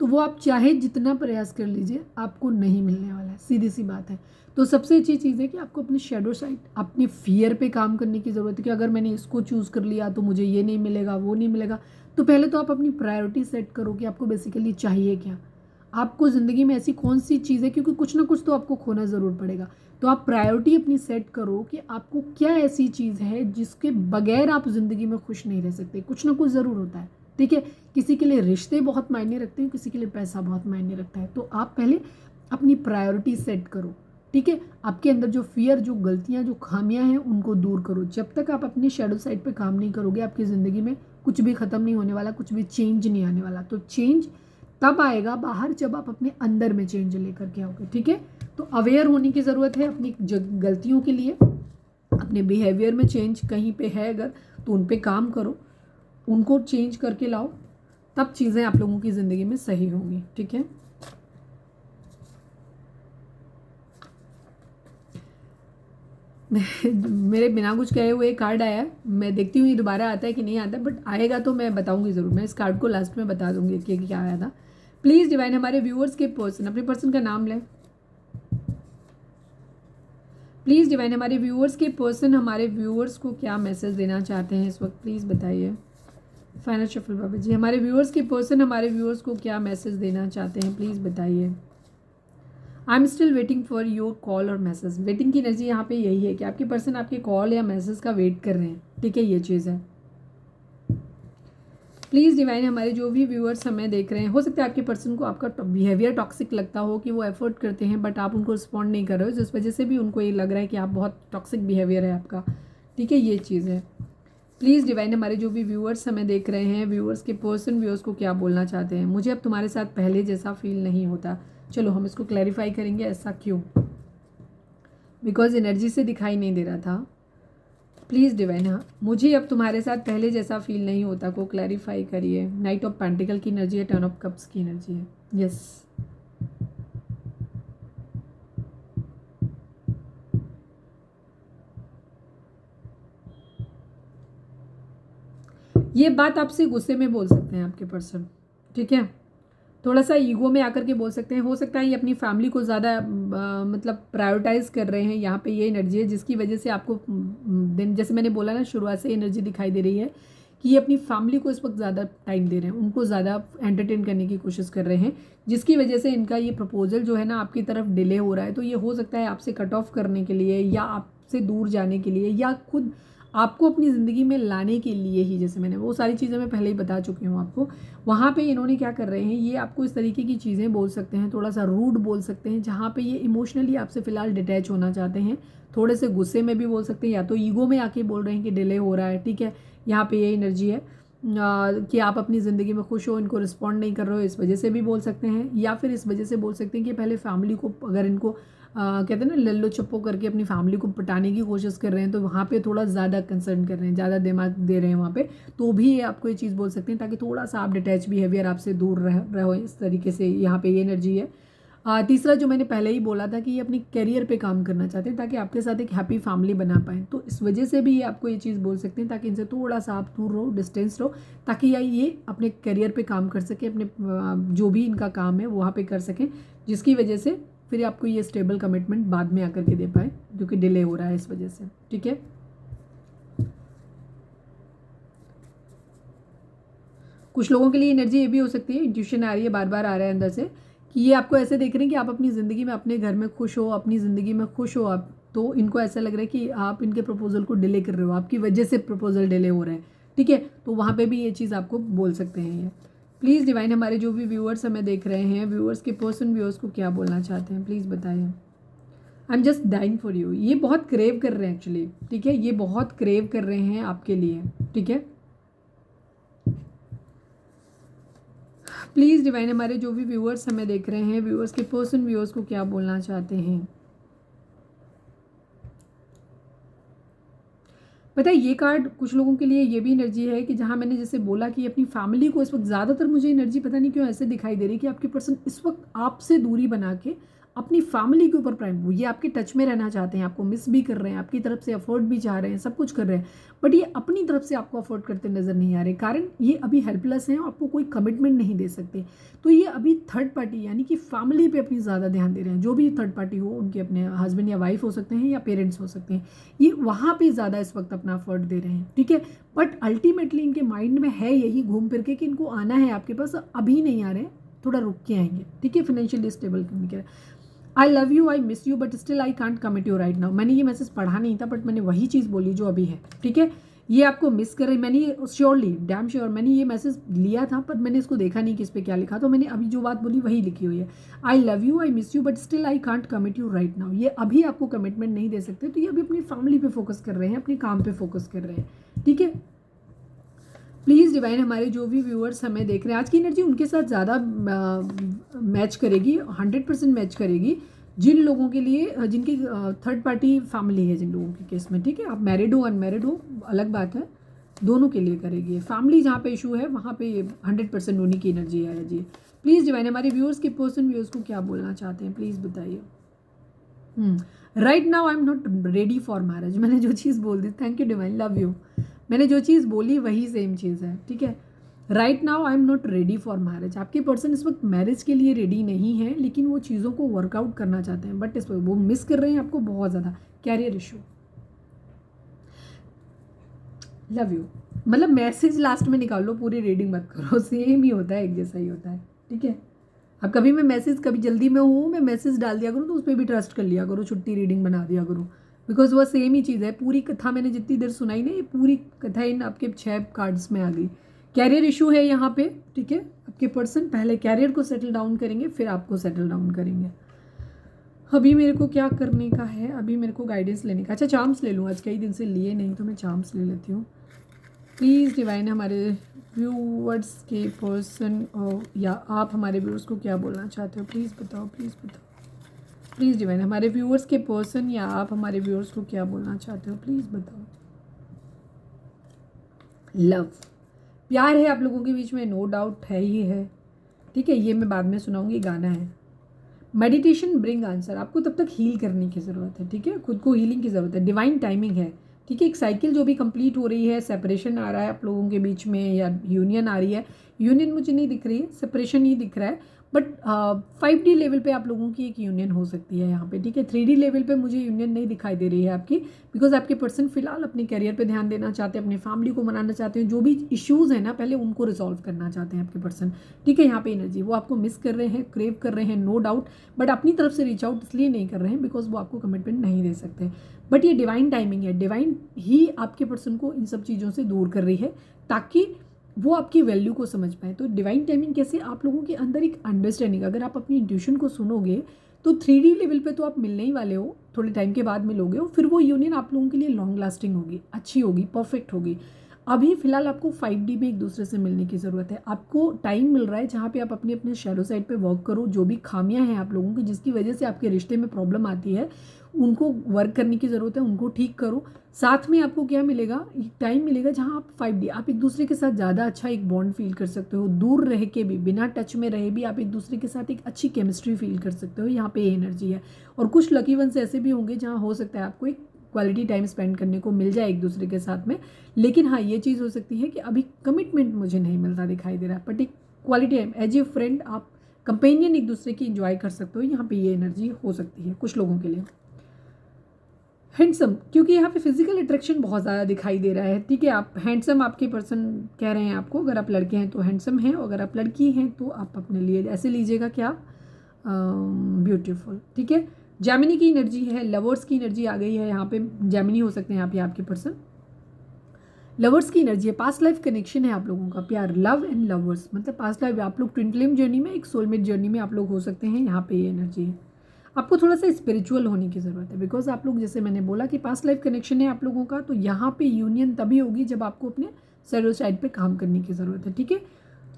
तो वो आप चाहे जितना प्रयास कर लीजिए, आपको नहीं मिलने वाला है, सीधी सी बात है। तो सबसे अच्छी चीज़ है कि आपको अपने शैडो साइड, अपने फियर पे काम करने की ज़रूरत है कि अगर मैंने इसको चूज़ कर लिया तो मुझे ये नहीं मिलेगा, वो नहीं मिलेगा। तो पहले तो आप अपनी प्रायोरिटी सेट करो कि आपको बेसिकली चाहिए क्या, आपको ज़िंदगी में ऐसी कौन सी चीज़ है, क्योंकि कुछ ना कुछ तो आपको खोना ज़रूर पड़ेगा। तो आप प्रायोरिटी अपनी सेट करो कि आपको क्या ऐसी चीज़ है जिसके बगैर आप ज़िंदगी में खुश नहीं रह सकते। कुछ ना कुछ ज़रूर होता है, ठीक है। किसी के लिए रिश्ते बहुत मायने रखते हैं, किसी के लिए पैसा बहुत मायने रखता है। तो आप पहले अपनी प्रायोरिटी सेट करो, ठीक है। आपके अंदर जो फियर, जो गलतियां, जो खामियां हैं, उनको दूर करो। जब तक आप अपने शैडो साइड पे काम नहीं करोगे, आपकी ज़िंदगी में कुछ भी ख़त्म नहीं होने वाला, कुछ भी चेंज नहीं आने वाला। तो चेंज तब आएगा बाहर जब आप अपने अंदर में चेंज लेकर के आओगे, ठीक है। तो अवेयर होने की ज़रूरत है अपनी गलतियों के लिए। अपने बिहेवियर में चेंज कहीं पे है अगर, तो उन पे काम करो, उनको चेंज करके लाओ, तब चीज़ें आप लोगों की ज़िंदगी में सही होंगी, ठीक है। मेरे बिना कुछ कहे हुए कार्ड आया है, मैं देखती हूँ ये दोबारा आता है कि नहीं आता, बट आएगा तो मैं बताऊंगी ज़रूर। मैं इस कार्ड को लास्ट में बता दूंगी कि क्या आया था। प्लीज़ डिवाइन हमारे व्यूअर्स के पर्सन, अपने पर्सन का नाम लें। प्लीज़ डिवाइन हमारे व्यूअर्स के पर्सन हमारे व्यूअर्स को क्या मैसेज देना चाहते हैं इस वक्त, प्लीज़ बताइए। फाइनल शफल बाबा जी, हमारे व्यूअर्स के पर्सन हमारे व्यूअर्स को क्या मैसेज देना चाहते हैं, प्लीज़ बताइए। I am still waiting for your call और मैसेज। वेटिंग की एनर्जी यहाँ पे यही है कि आपके पर्सन आपके कॉल या मैसेज का वेट कर रहे हैं, ठीक है, ये चीज़ है। प्लीज़ डिवाइन हमारे जो भी व्यूअर्स हमें देख रहे हैं, हो सकता है आपके पर्सन को आपका बिहेवियर टॉक्सिक लगता हो, कि वो एफर्ट करते हैं बट आप उनको रिस्पॉन्ड नहीं कर रहे हो, जिस वजह से भी उनको ये लग रहा है कि आप बहुत टॉक्सिक बिहेवियर है आपका, ठीक है, ये चीज़ है। प्लीज़ डिवाइन हमारे जो भी व्यूअर्स हमें देख रहे हैं, व्यूअर्स के पर्सन व्यूअर्स को क्या बोलना चाहते हैं। मुझे अब तुम्हारे साथ पहले जैसा फील नहीं होता। चलो हम इसको क्लैरिफाई करेंगे, ऐसा क्यों, बिकॉज एनर्जी से दिखाई नहीं दे रहा था। प्लीज़ डिवाइन, हाँ, मुझे अब तुम्हारे साथ पहले जैसा फील नहीं होता को क्लैरिफाई करिए। नाइट ऑफ पेंटिकल की एनर्जी है, 10 ऑफ कप्स की एनर्जी है। यस, ये बात आपसे गुस्से में बोल सकते हैं आपके पर्सन, ठीक है, थोड़ा सा ईगो में आकर के बोल सकते हैं। हो सकता है ये अपनी फैमिली को ज़्यादा मतलब प्रायोरिटाइज कर रहे हैं। यहाँ पे ये एनर्जी है जिसकी वजह से आपको दिन, जैसे मैंने बोला ना, शुरुआत से एनर्जी दिखाई दे रही है कि ये अपनी फैमिली को इस वक्त ज़्यादा टाइम दे रहे हैं, उनको ज़्यादा एंटरटेन करने की कोशिश कर रहे हैं, जिसकी वजह से इनका ये प्रपोजल जो है ना आपकी तरफ डिले हो रहा है। तो ये हो सकता है आपसे कट ऑफ करने के लिए, या आपसे दूर जाने के लिए, या खुद आपको अपनी ज़िंदगी में लाने के लिए ही। जैसे मैंने वो सारी चीज़ें मैं पहले ही बता चुकी हूँ आपको। वहाँ पे इन्होंने क्या कर रहे हैं, ये आपको इस तरीके की चीज़ें बोल सकते हैं, थोड़ा सा रूड बोल सकते हैं, जहाँ पे ये इमोशनली आपसे फ़िलहाल डिटैच होना चाहते हैं। थोड़े से गुस्से में भी बोल सकते हैं, या तो ईगो में आके बोल रहे हैं कि डिले हो रहा है, ठीक है। यहाँ पे ये एनर्जी है कि आप अपनी ज़िंदगी में खुश हो, इनको रिस्पॉन्ड नहीं कर रहे हो, इस वजह से भी बोल सकते हैं। या फिर इस वजह से बोल सकते हैं कि पहले फैमिली को, अगर इनको कहते हैं ना लल्लो चप्पो करके अपनी फैमिली को पटाने की कोशिश कर रहे हैं, तो वहाँ पे थोड़ा ज़्यादा कंसर्न कर रहे हैं, ज़्यादा दिमाग दे रहे हैं वहाँ पे, तो भी ये आपको ये चीज़ बोल सकते हैं, ताकि थोड़ा सा आप डिटैच बिहेवियर आपसे दूर रहो, इस तरीके से यहाँ पे ये एनर्जी है। तीसरा जो मैंने पहले ही बोला था कि ये अपने करियर पे काम करना चाहते हैं, ताकि आपके साथ एक हैप्पी फैमिली बना पाएँ। तो इस वजह से भी ये आपको ये चीज़ बोल सकते हैं, ताकि इनसे थोड़ा सा आप दूर रहो, डिस्टेंस रहो, ताकि ये अपने करियर पे काम कर सकें, अपने जो भी इनका काम है वहाँ पे कर सकें, जिसकी वजह से फिर आपको ये स्टेबल कमिटमेंट बाद में आकर के दे पाए, जो कि डिले हो रहा है इस वजह से, ठीक है। कुछ लोगों के लिए एनर्जी ये भी हो सकती है, इंट्यूशन आ रही है, बार बार आ रहा है अंदर से, कि ये आपको ऐसे देख रहे हैं कि आप अपनी ज़िंदगी में, अपने घर में खुश हो, अपनी ज़िंदगी में खुश हो आप, तो इनको ऐसा लग रहा है कि आप इनके प्रपोजल को डिले कर रहे हो, आपकी वजह से प्रपोजल डिले हो रहा है, ठीक है। तो वहाँ पे भी ये चीज़ आपको बोल सकते हैं ये। प्लीज़ डिवाइन हमारे जो भी व्यूअर्स हमें देख रहे हैं, व्यूअर्स के पर्सन व्यूअर्स को क्या बोलना चाहते हैं, प्लीज़ बताइए। I am just dying for you, ये बहुत क्रेव कर रहे हैं एक्चुअली, ठीक है, ये बहुत क्रेव कर रहे हैं आपके लिए, ठीक है। प्लीज़ डिवाइन हमारे जो भी व्यूअर्स हमें देख रहे हैं, व्यूअर्स के पर्सन व्यूअर्स को क्या बोलना चाहते हैं। पता है ये कार्ड कुछ लोगों के लिए ये भी एनर्जी है कि जहाँ मैंने जैसे बोला कि अपनी फैमिली को इस वक्त ज़्यादातर मुझे एनर्जी पता नहीं क्यों ऐसे दिखाई दे रही है कि आपके पर्सन इस वक्त आपसे दूरी बना के अपनी फैमिली के ऊपर प्राइम, ये आपके टच में रहना चाहते हैं, आपको मिस भी कर रहे हैं, आपकी तरफ से अफोर्ड भी चाह रहे हैं, सब कुछ कर रहे हैं, बट ये अपनी तरफ से आपको अफोर्ड करते नजर नहीं आ रहे, कारण ये अभी हेल्पलेस हैं, आपको कोई कमिटमेंट नहीं दे सकते। तो ये अभी थर्ड पार्टी यानी कि फैमिली पे अपनी ज़्यादा ध्यान दे रहे हैं, जो भी थर्ड पार्टी हो, उनके अपने हस्बैंड या वाइफ हो सकते हैं या पेरेंट्स हो सकते हैं, ये वहाँ पे ज़्यादा इस वक्त अपना एफर्ट दे रहे हैं, ठीक है। बट अल्टीमेटली इनके माइंड में है यही घूम फिर के कि इनको आना है आपके पास, अभी नहीं आ रहे, थोड़ा रुक के आएंगे, ठीक है। फाइनेंशियली स्टेबल करने के, I love you, I miss you, but still I can't commit you right now. मैंने ये मैसेज पढ़ा नहीं था, बट मैंने वही चीज़ बोली जो अभी है, ठीक है। ये आपको मिस कर रही, मैंने ये श्योरली डैम श्योर मैंने ये मैसेज लिया था, पर मैंने इसको देखा नहीं कि इस पर क्या लिखा, तो मैंने अभी जो बात बोली वही लिखी हुई है। I love you, I miss you, but still I can't commit you right now. ये अभी आपको कमिटमेंट नहीं दे सकते, तो ये अभी अपनी फैमिली पे फोकस कर रहे हैं, अपने काम पे फोकस कर रहे हैं, ठीक है। प्लीज़ डिवाइन, हमारे जो भी व्यूअर्स हमें देख रहे हैं, आज की एनर्जी उनके साथ ज़्यादा मैच करेगी, 100% मैच करेगी जिन लोगों के लिए जिनकी थर्ड पार्टी फैमिली है, जिन लोगों के केस में, ठीक है। आप मैरिड हो अनमैरिड हो अलग बात है, दोनों के लिए करेगी। फैमिली जहाँ पे इशू है वहाँ पे 100% उन्हीं की एनर्जी आ रही है। प्लीज़ डिवाइन, हमारे व्यूअर्स के पर्सन व्यूअर्स को क्या बोलना चाहते हैं, प्लीज़ बताइए। Right now I am not ready for marriage, मैंने जो चीज़ बोल दी, thank you Divine, love you, मैंने जो चीज़ बोली वही सेम चीज़ है, ठीक है। Right now I am not ready for marriage, आपके पर्सन इस वक्त मैरिज के लिए रेडी नहीं है, लेकिन वो चीज़ों को वर्कआउट करना चाहते हैं, बट इस वक्त वो मिस कर रहे हैं आपको बहुत ज़्यादा। कैरियर इशू, लव यू, मतलब मैसेज लास्ट में निकाल लो, पूरी रीडिंग मत करो, सेम ही होता है, एक जैसा ही होता है, ठीक है। अब कभी मैं मैसेज, कभी जल्दी में हूँ, मैं मैसेज डाल दिया करूँ तो उस पर भी ट्रस्ट कर लिया करो, छुट्टी रीडिंग बना दिया करो, बिकॉज वह सेम ही चीज़ है। पूरी कथा मैंने जितनी देर सुनाई ना, ये पूरी कथा इन आपके 6 कार्ड्स में आ गई। कैरियर इशू है यहाँ पे, ठीक है। आपके पर्सन पहले कैरियर को सेटल डाउन करेंगे, फिर आपको सेटल डाउन करेंगे। अभी मेरे को क्या करने का है, अभी मेरे को गाइडेंस लेने का, अच्छा चार्म्स ले लूँ, आज कई दिन से लिए नहीं तो मैं चार्म्स ले लेती हूँ। प्लीज़ डिवाइन, हमारे व्यूअर्स के पर्सन या आप हमारे व्यूअर्स को क्या बोलना चाहते हो, प्लीज़ बताओ, प्लीज़ बताओ। प्लीज़ डिवाइन, हमारे व्यूअर्स के पर्सन या आप हमारे व्यूअर्स को क्या बोलना चाहते हो, प्लीज़ बताओ। लव, प्यार है आप लोगों के बीच में, नो डाउट है ही है, ठीक है। ये मैं बाद में सुनाऊंगी, गाना है। मेडिटेशन ब्रिंग आंसर, आपको तब तक हील करने की ज़रूरत है, ठीक है, खुद को हीलिंग की ज़रूरत है। डिवाइन टाइमिंग है, ठीक है। एक साइकिल जो भी कंप्लीट हो रही है, सेपरेशन आ रहा है आप लोगों के बीच में या यूनियन आ रही है, यूनियन मुझे नहीं दिख रही है, सेपरेशन ही दिख रहा है, बट 5D लेवल पे आप लोगों की एक यूनियन हो सकती है यहाँ पे, ठीक है। 3D लेवल पे मुझे यूनियन नहीं दिखाई दे रही है आपकी, बिकॉज आपके पर्सन फिलहाल अपने करियर पे ध्यान देना चाहते हैं, अपनी फैमिली को मनाना चाहते हैं, जो भी इश्यूज़ हैं ना पहले उनको रिजॉल्व करना चाहते हैं आपके पर्सन, ठीक है। यहाँ पे एनर्जी वो आपको मिस कर रहे हैं, क्रेव कर रहे हैं, नो डाउट, बट अपनी तरफ से रीच आउट इसलिए नहीं कर रहे हैं बिकॉज वो आपको कमिटमेंट नहीं दे सकते। बट ये डिवाइन टाइमिंग है, डिवाइन ही आपके पर्सन को इन सब चीज़ों से दूर कर रही है ताकि वो आपकी वैल्यू को समझ पाए। तो डिवाइन टाइमिंग कैसे, आप लोगों के अंदर एक अंडरस्टैंडिंग, अगर आप अपनी इंट्यूशन को सुनोगे तो 3D लेवल पे तो आप मिलने ही वाले हो, थोड़े टाइम के बाद मिलोगे और फिर वो यूनियन आप लोगों के लिए लॉन्ग लास्टिंग होगी, अच्छी होगी, परफेक्ट होगी। अभी फिलहाल आपको 5D में एक दूसरे से मिलने की ज़रूरत है, आपको टाइम मिल रहा है जहाँ पे आप अपने अपने शैडो साइड पे वर्क करो, जो भी खामियां हैं आप लोगों की जिसकी वजह से आपके रिश्ते में प्रॉब्लम आती है उनको वर्क करने की ज़रूरत है, उनको ठीक करो। साथ में आपको क्या मिलेगा, एक टाइम मिलेगा जहाँ आप 5D आप एक दूसरे के साथ ज़्यादा अच्छा एक बॉन्ड फील कर सकते हो, दूर रह के भी, बिना टच में रहे भी आप एक दूसरे के साथ एक अच्छी केमिस्ट्री फील कर सकते हो, यहाँ पे ये एनर्जी है। और कुछ लकी वंस ऐसे भी होंगे जहाँ हो सकता है आपको एक क्वालिटी टाइम स्पेंड करने को मिल जाए एक दूसरे के साथ में, लेकिन हाँ ये चीज़ हो सकती है कि अभी कमिटमेंट मुझे नहीं मिलता दिखाई दे रहा है, बट एक quality time as a friend आप कंपेनियन एक दूसरे की इंजॉय कर सकते हो, यहाँ पे ये एनर्जी हो सकती है कुछ लोगों के लिए। हैंडसम, क्योंकि यहाँ पे फिजिकल अट्रैक्शन बहुत ज़्यादा दिखाई दे रहा है, ठीक है। आप हैंडसम, आपके पर्सन कह रहे हैं आपको, अगर आप लड़के हैं तो हैंडसम हैं, और अगर आप लड़की हैं तो आप अपने लिए ऐसे लीजिएगा कि आप ब्यूटीफुल, ठीक है। जैमिनी की एनर्जी है, लवर्स की एनर्जी आ गई है यहाँ पे, जैमिनी हो सकते हैं आप या आपके पर्सन। लवर्स की एनर्जी है, पास्ट लाइफ कनेक्शन है आप लोगों का, प्यार, लव एंड लवर्स, मतलब पास्ट लाइफ आप लोग ट्विन फ्लेम जर्नी में, एक सोलमेट जर्नी में आप लोग हो सकते हैं, यहाँ पे ये एनर्जी है। आपको थोड़ा सा स्पिरिचुअल होने की ज़रूरत है, बिकॉज आप लोग, जैसे मैंने बोला कि पास्ट लाइफ कनेक्शन है आप लोगों का, तो यहाँ पे यूनियन तभी होगी जब आपको अपने सेरो साइड पे काम करने की ज़रूरत है, ठीक है।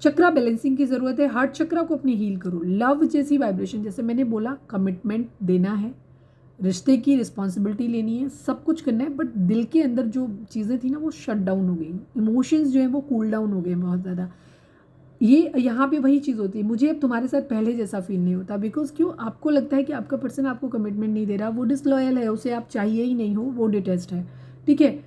चक्रा बैलेंसिंग की ज़रूरत है, हार्ट चक्रा को अपने हील करो। लव जैसी वाइब्रेशन, जैसे मैंने बोला, कमिटमेंट देना है, रिश्ते की रिस्पॉन्सिबिलिटी लेनी है, सब कुछ करना है, बट दिल के अंदर जो चीज़ें थी ना वो शट डाउन हो गई, इमोशंस जो है वो कूल डाउन हो गए बहुत ज़्यादा। ये यहाँ पे वही चीज़ होती है, मुझे अब तुम्हारे साथ पहले जैसा फील नहीं होता। बिकॉज क्यों, आपको लगता है कि आपका पर्सन आपको कमिटमेंट नहीं दे रहा, वो डिसलॉयल है, उसे आप चाहिए ही नहीं हो, वो डिटेस्ट है, ठीक है।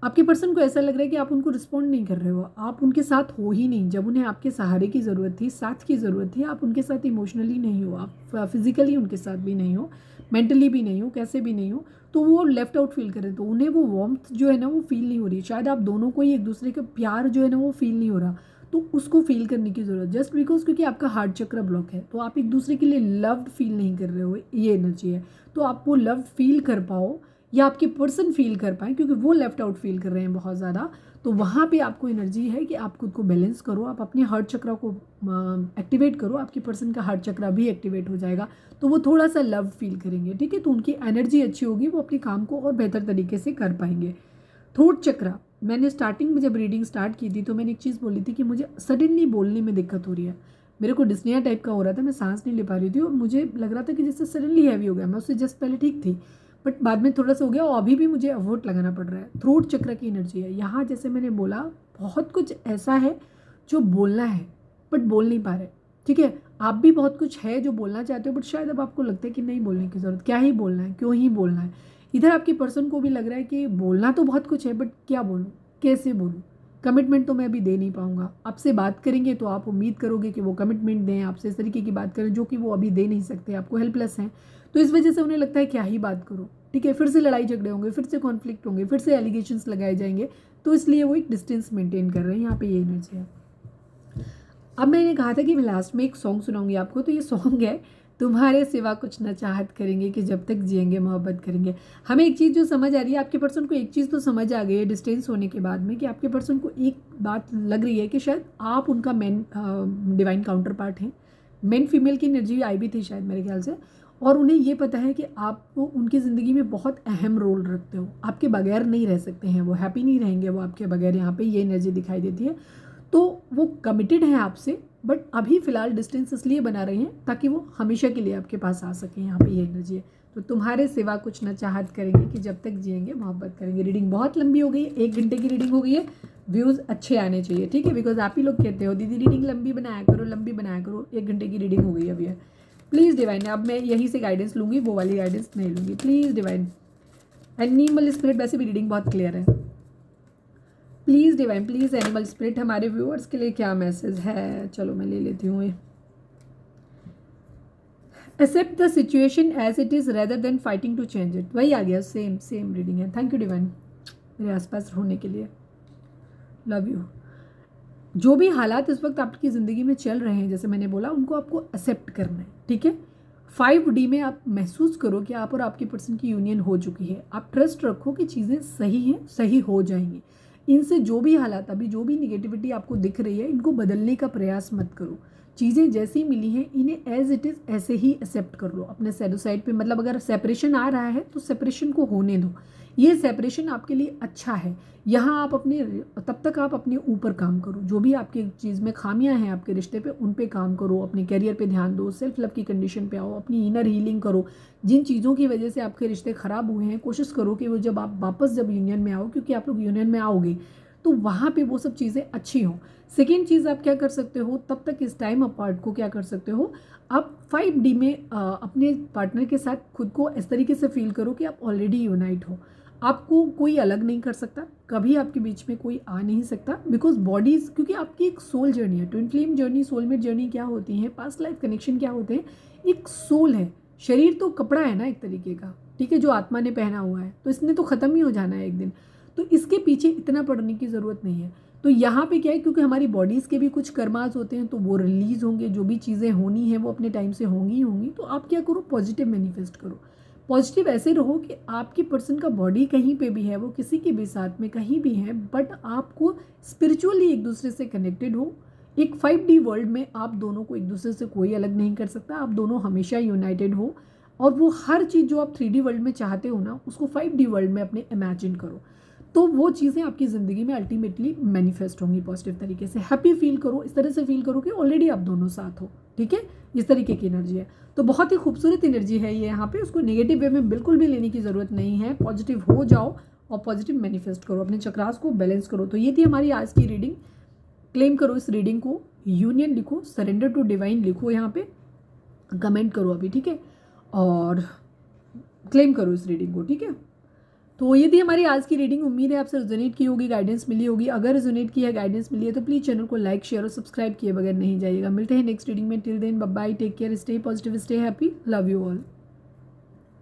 आपके पर्सन को ऐसा लग रहा है कि आप उनको रिस्पॉन्ड नहीं कर रहे हो, आप उनके साथ हो ही नहीं। जब उन्हें आपके सहारे की ज़रूरत थी, साथ की ज़रूरत थी, आप उनके साथ इमोशनली नहीं हो, आप फिजिकली उनके साथ भी नहीं हो, मेंटली भी नहीं हो, कैसे भी नहीं हो, तो वो लेफ्ट आउट फील करें, तो उन्हें वो वार्मथ जो है ना वो फील नहीं हो रही। शायद आप दोनों को ही एक दूसरे का प्यार जो है ना वो फील नहीं हो रहा, तो उसको फील करने की ज़रूरत, जस्ट बिकॉज क्योंकि आपका हार्ट चक्र ब्लॉक है, तो आप एक दूसरे के लिए लव्ड फील नहीं कर रहे हो, ये एनर्जी है। तो आप वो लव्ड फील कर पाओ या आपके पर्सन फील कर पाए, क्योंकि वो लेफ्ट आउट फील कर रहे हैं बहुत ज़्यादा, तो वहाँ पे आपको एनर्जी है कि आप खुद को बैलेंस करो, आप अपने हार्ट चक्र को एक्टिवेट करो, आपके पर्सन का हार्ट चक्र भी एक्टिवेट हो जाएगा, तो वो थोड़ा सा लव फील करेंगे, ठीक है। तो उनकी एनर्जी अच्छी होगी, वो अपने काम को और बेहतर तरीके से कर पाएंगे। थ्रोट चक्र, मैंने स्टार्टिंग में जब रीडिंग स्टार्ट की थी तो मैंने एक चीज़ बोली थी कि मुझे सडनली बोलने में दिक्कत हो रही है, मेरे को डिस्निया टाइप का हो रहा था, मैं सांस नहीं ले पा रही थी और मुझे लग रहा था कि जैसे सडनली हैवी हो गया। मैं उससे जस्ट पहले ठीक थी, बट बाद में थोड़ा सा हो गया और अभी भी मुझे अवॉइड लगाना पड़ रहा है। थ्रोट चक्र की एनर्जी है यहाँ, जैसे मैंने बोला बहुत कुछ ऐसा है जो बोलना है बट बोल नहीं पा रहे, ठीक है। आप भी बहुत कुछ है जो बोलना चाहते हो, बट शायद अब आपको लगता है कि नहीं बोलने की ज़रूरत, क्या ही बोलना है, क्यों ही बोलना है। इधर आपके पर्सन को भी लग रहा है कि बोलना तो बहुत कुछ है, बट क्या बोलूँ, कैसे बोलूँ, कमिटमेंट तो मैं अभी दे नहीं पाऊँगा। आपसे बात करेंगे तो आप उम्मीद करोगे कि वो कमिटमेंट दें, आपसे इस तरीके की बात करें जो कि वो अभी दे नहीं सकते, आपको हेल्पलेस हैं, तो इस वजह से उन्हें लगता है क्या ही बात करो, ठीक है। फिर से लड़ाई झगड़े होंगे, फिर से कॉन्फ्लिक्ट होंगे, फिर से एलिगेशंस लगाए जाएंगे, तो इसलिए वो एक डिस्टेंस मेंटेन कर रहे हैं। यहाँ पे ये एनर्जी है। अब मैंने कहा था कि मैं लास्ट में एक सॉन्ग सुनाऊंगी आपको, तो ये सॉन्ग है तुम्हारे सिवा कुछ न चाहत करेंगे कि जब तक जिएंगे मोहब्बत करेंगे। हमें एक चीज़ जो समझ आ रही है, आपके पर्सन को एक चीज़ तो समझ आ गई है डिस्टेंस होने के बाद में, कि आपके पर्सन को एक बात लग रही है कि शायद आप उनका मेन डिवाइन काउंटर पार्ट हैं। मेन फीमेल की एनर्जी आई भी थी शायद मेरे ख्याल से, और उन्हें ये पता है कि आप उनकी ज़िंदगी में बहुत अहम रोल रखते हो, आपके बगैर नहीं रह सकते हैं, वो हैप्पी नहीं रहेंगे वो आपके बगैर। यहाँ पे ये एनर्जी दिखाई देती है, तो वो कमिटेड हैं आपसे, बट अभी फ़िलहाल डिस्टेंस इसलिए बना रहे हैं ताकि वो हमेशा के लिए आपके पास आ सकें। यहाँ पे ये एनर्जी है। तो तुम्हारे सिवा कुछ न चाहत करेंगे कि जब तक जिएंगे मोहब्बत करेंगे। रीडिंग बहुत लंबी हो गई है, 1 घंटे की रीडिंग हो गई है, व्यूज़ अच्छे आने चाहिए, ठीक है। बिकॉज आप ही लोग कहते हो दीदी रीडिंग लंबी बनाया करो, लंबी बनाया करो। 1 घंटे की रीडिंग हो गई अभी है। प्लीज़ डिवाइन, अब मैं यहीं से गाइडेंस लूँगी, वो वाली गाइडेंस नहीं लूँगी, प्लीज़ डिवाइन। एनिमल स्पिरिट, वैसे भी रीडिंग बहुत क्लियर है। Please divine, please animal spirit, हमारे व्यूअर्स के लिए क्या मैसेज है, चलो मैं ले लेती हूँ। Accept the situation as it is rather than fighting to change it, वही आ गया, सेम रीडिंग है। थैंक यू डिवाइन मेरे आसपास होने के लिए, लव यू। जो भी हालात इस वक्त आपकी ज़िंदगी में चल रहे हैं, जैसे मैंने बोला, उनको आपको एक्सेप्ट करना है, ठीक है। 5D में आप महसूस करो कि आप और आपके पर्सन की यूनियन हो चुकी है। आप ट्रस्ट रखो कि चीज़ें सही हैं, सही हो जाएंगी। इनसे जो भी हालात, अभी जो भी निगेटिविटी आपको दिख रही है, इनको बदलने का प्रयास मत करो। चीज़ें जैसी मिली हैं इन्हें एज इट इज़ ऐसे ही एक्सेप्ट कर लो। अपने सैडो साइड पे, मतलब अगर सेपरेशन आ रहा है तो सेपरेशन को होने दो, ये सेपरेशन आपके लिए अच्छा है। यहाँ आप अपने, तब तक आप अपने ऊपर काम करो, जो भी आपकी चीज़ में खामियां हैं आपके रिश्ते पे, उन पे काम करो, अपने करियर पे ध्यान दो, सेल्फ लव की कंडीशन पे आओ, अपनी इनर हीलिंग करो। जिन चीज़ों की वजह से आपके रिश्ते ख़राब हुए हैं, कोशिश करो कि वो जब आप वापस जब यूनियन में आओ, क्योंकि आप लोग यूनियन में आओगे तो वहाँ पे वो सब चीज़ें अच्छी हों। सेकेंड चीज़ आप क्या कर सकते हो, तब तक इस टाइम अपार्ट को क्या कर सकते हो, आप 5D में अपने पार्टनर के साथ खुद को इस तरीके से फील करो कि आप ऑलरेडी यूनाइट हो। आपको कोई अलग नहीं कर सकता, कभी आपके बीच में कोई आ नहीं सकता, बिकॉज बॉडीज, क्योंकि आपकी एक सोल जर्नी है, twin flame journey, soulmate journey क्या होती है, पास्ट लाइफ कनेक्शन क्या होते हैं, एक सोल है। शरीर तो कपड़ा है ना एक तरीके का, ठीक है, जो आत्मा ने पहना हुआ है, तो इसने तो ख़त्म ही हो जाना है एक दिन, तो इसके पीछे इतना पड़ने की ज़रूरत नहीं है। तो यहाँ पे क्या है, क्योंकि हमारी बॉडीज़ के भी कुछ कर्माज होते हैं, तो वो रिलीज़ होंगे, जो भी चीज़ें होनी है वो अपने टाइम से होंगी। तो आप क्या करो, पॉजिटिव मैनिफेस्ट करो। पॉजिटिव ऐसे रहो कि आपकी पर्सन का बॉडी कहीं पे भी है, वो किसी के भी साथ में कहीं भी है, बट आपको स्पिरिचुअली एक दूसरे से कनेक्टेड हो। एक 5D वर्ल्ड में आप दोनों को एक दूसरे से कोई अलग नहीं कर सकता, आप दोनों हमेशा यूनाइटेड हो। और वो हर चीज़ जो आप 3D वर्ल्ड में चाहते हो ना, उसको 5D वर्ल्ड में अपने इमेजिन करो, तो वो चीज़ें आपकी ज़िंदगी में अल्टीमेटली मैनिफेस्ट होंगी पॉजिटिव तरीके से। हैप्पी फील करो, इस तरह से फील करो कि ऑलरेडी आप दोनों साथ हो, ठीक है। इस तरीके की एनर्जी है, तो बहुत ही खूबसूरत एनर्जी है ये। यहाँ पे उसको नेगेटिव वे में बिल्कुल भी लेने की ज़रूरत नहीं है। पॉजिटिव हो जाओ और पॉजिटिव मैनिफेस्ट करो, अपने चक्रास को बैलेंस करो। तो ये थी हमारी आज की रीडिंग। क्लेम करो इस रीडिंग को, यूनियन लिखो, सरेंडर टू डिवाइन लिखो यहाँ पे, कमेंट करो अभी, ठीक है, और क्लेम करो इस रीडिंग को, ठीक है। तो ये थी हमारी आज की रीडिंग। उम्मीद है आपसे रेजोनेट की होगी, गाइडेंस मिली होगी। अगर रेजोनेट की है, गाइडेंस मिली है, तो प्लीज़ चैनल को लाइक, शेयर और सब्सक्राइब किए बगैर नहीं जाइएगा। मिलते हैं नेक्स्ट रीडिंग में। Till then bye bye, take care, stay positive, stay happy, love you all.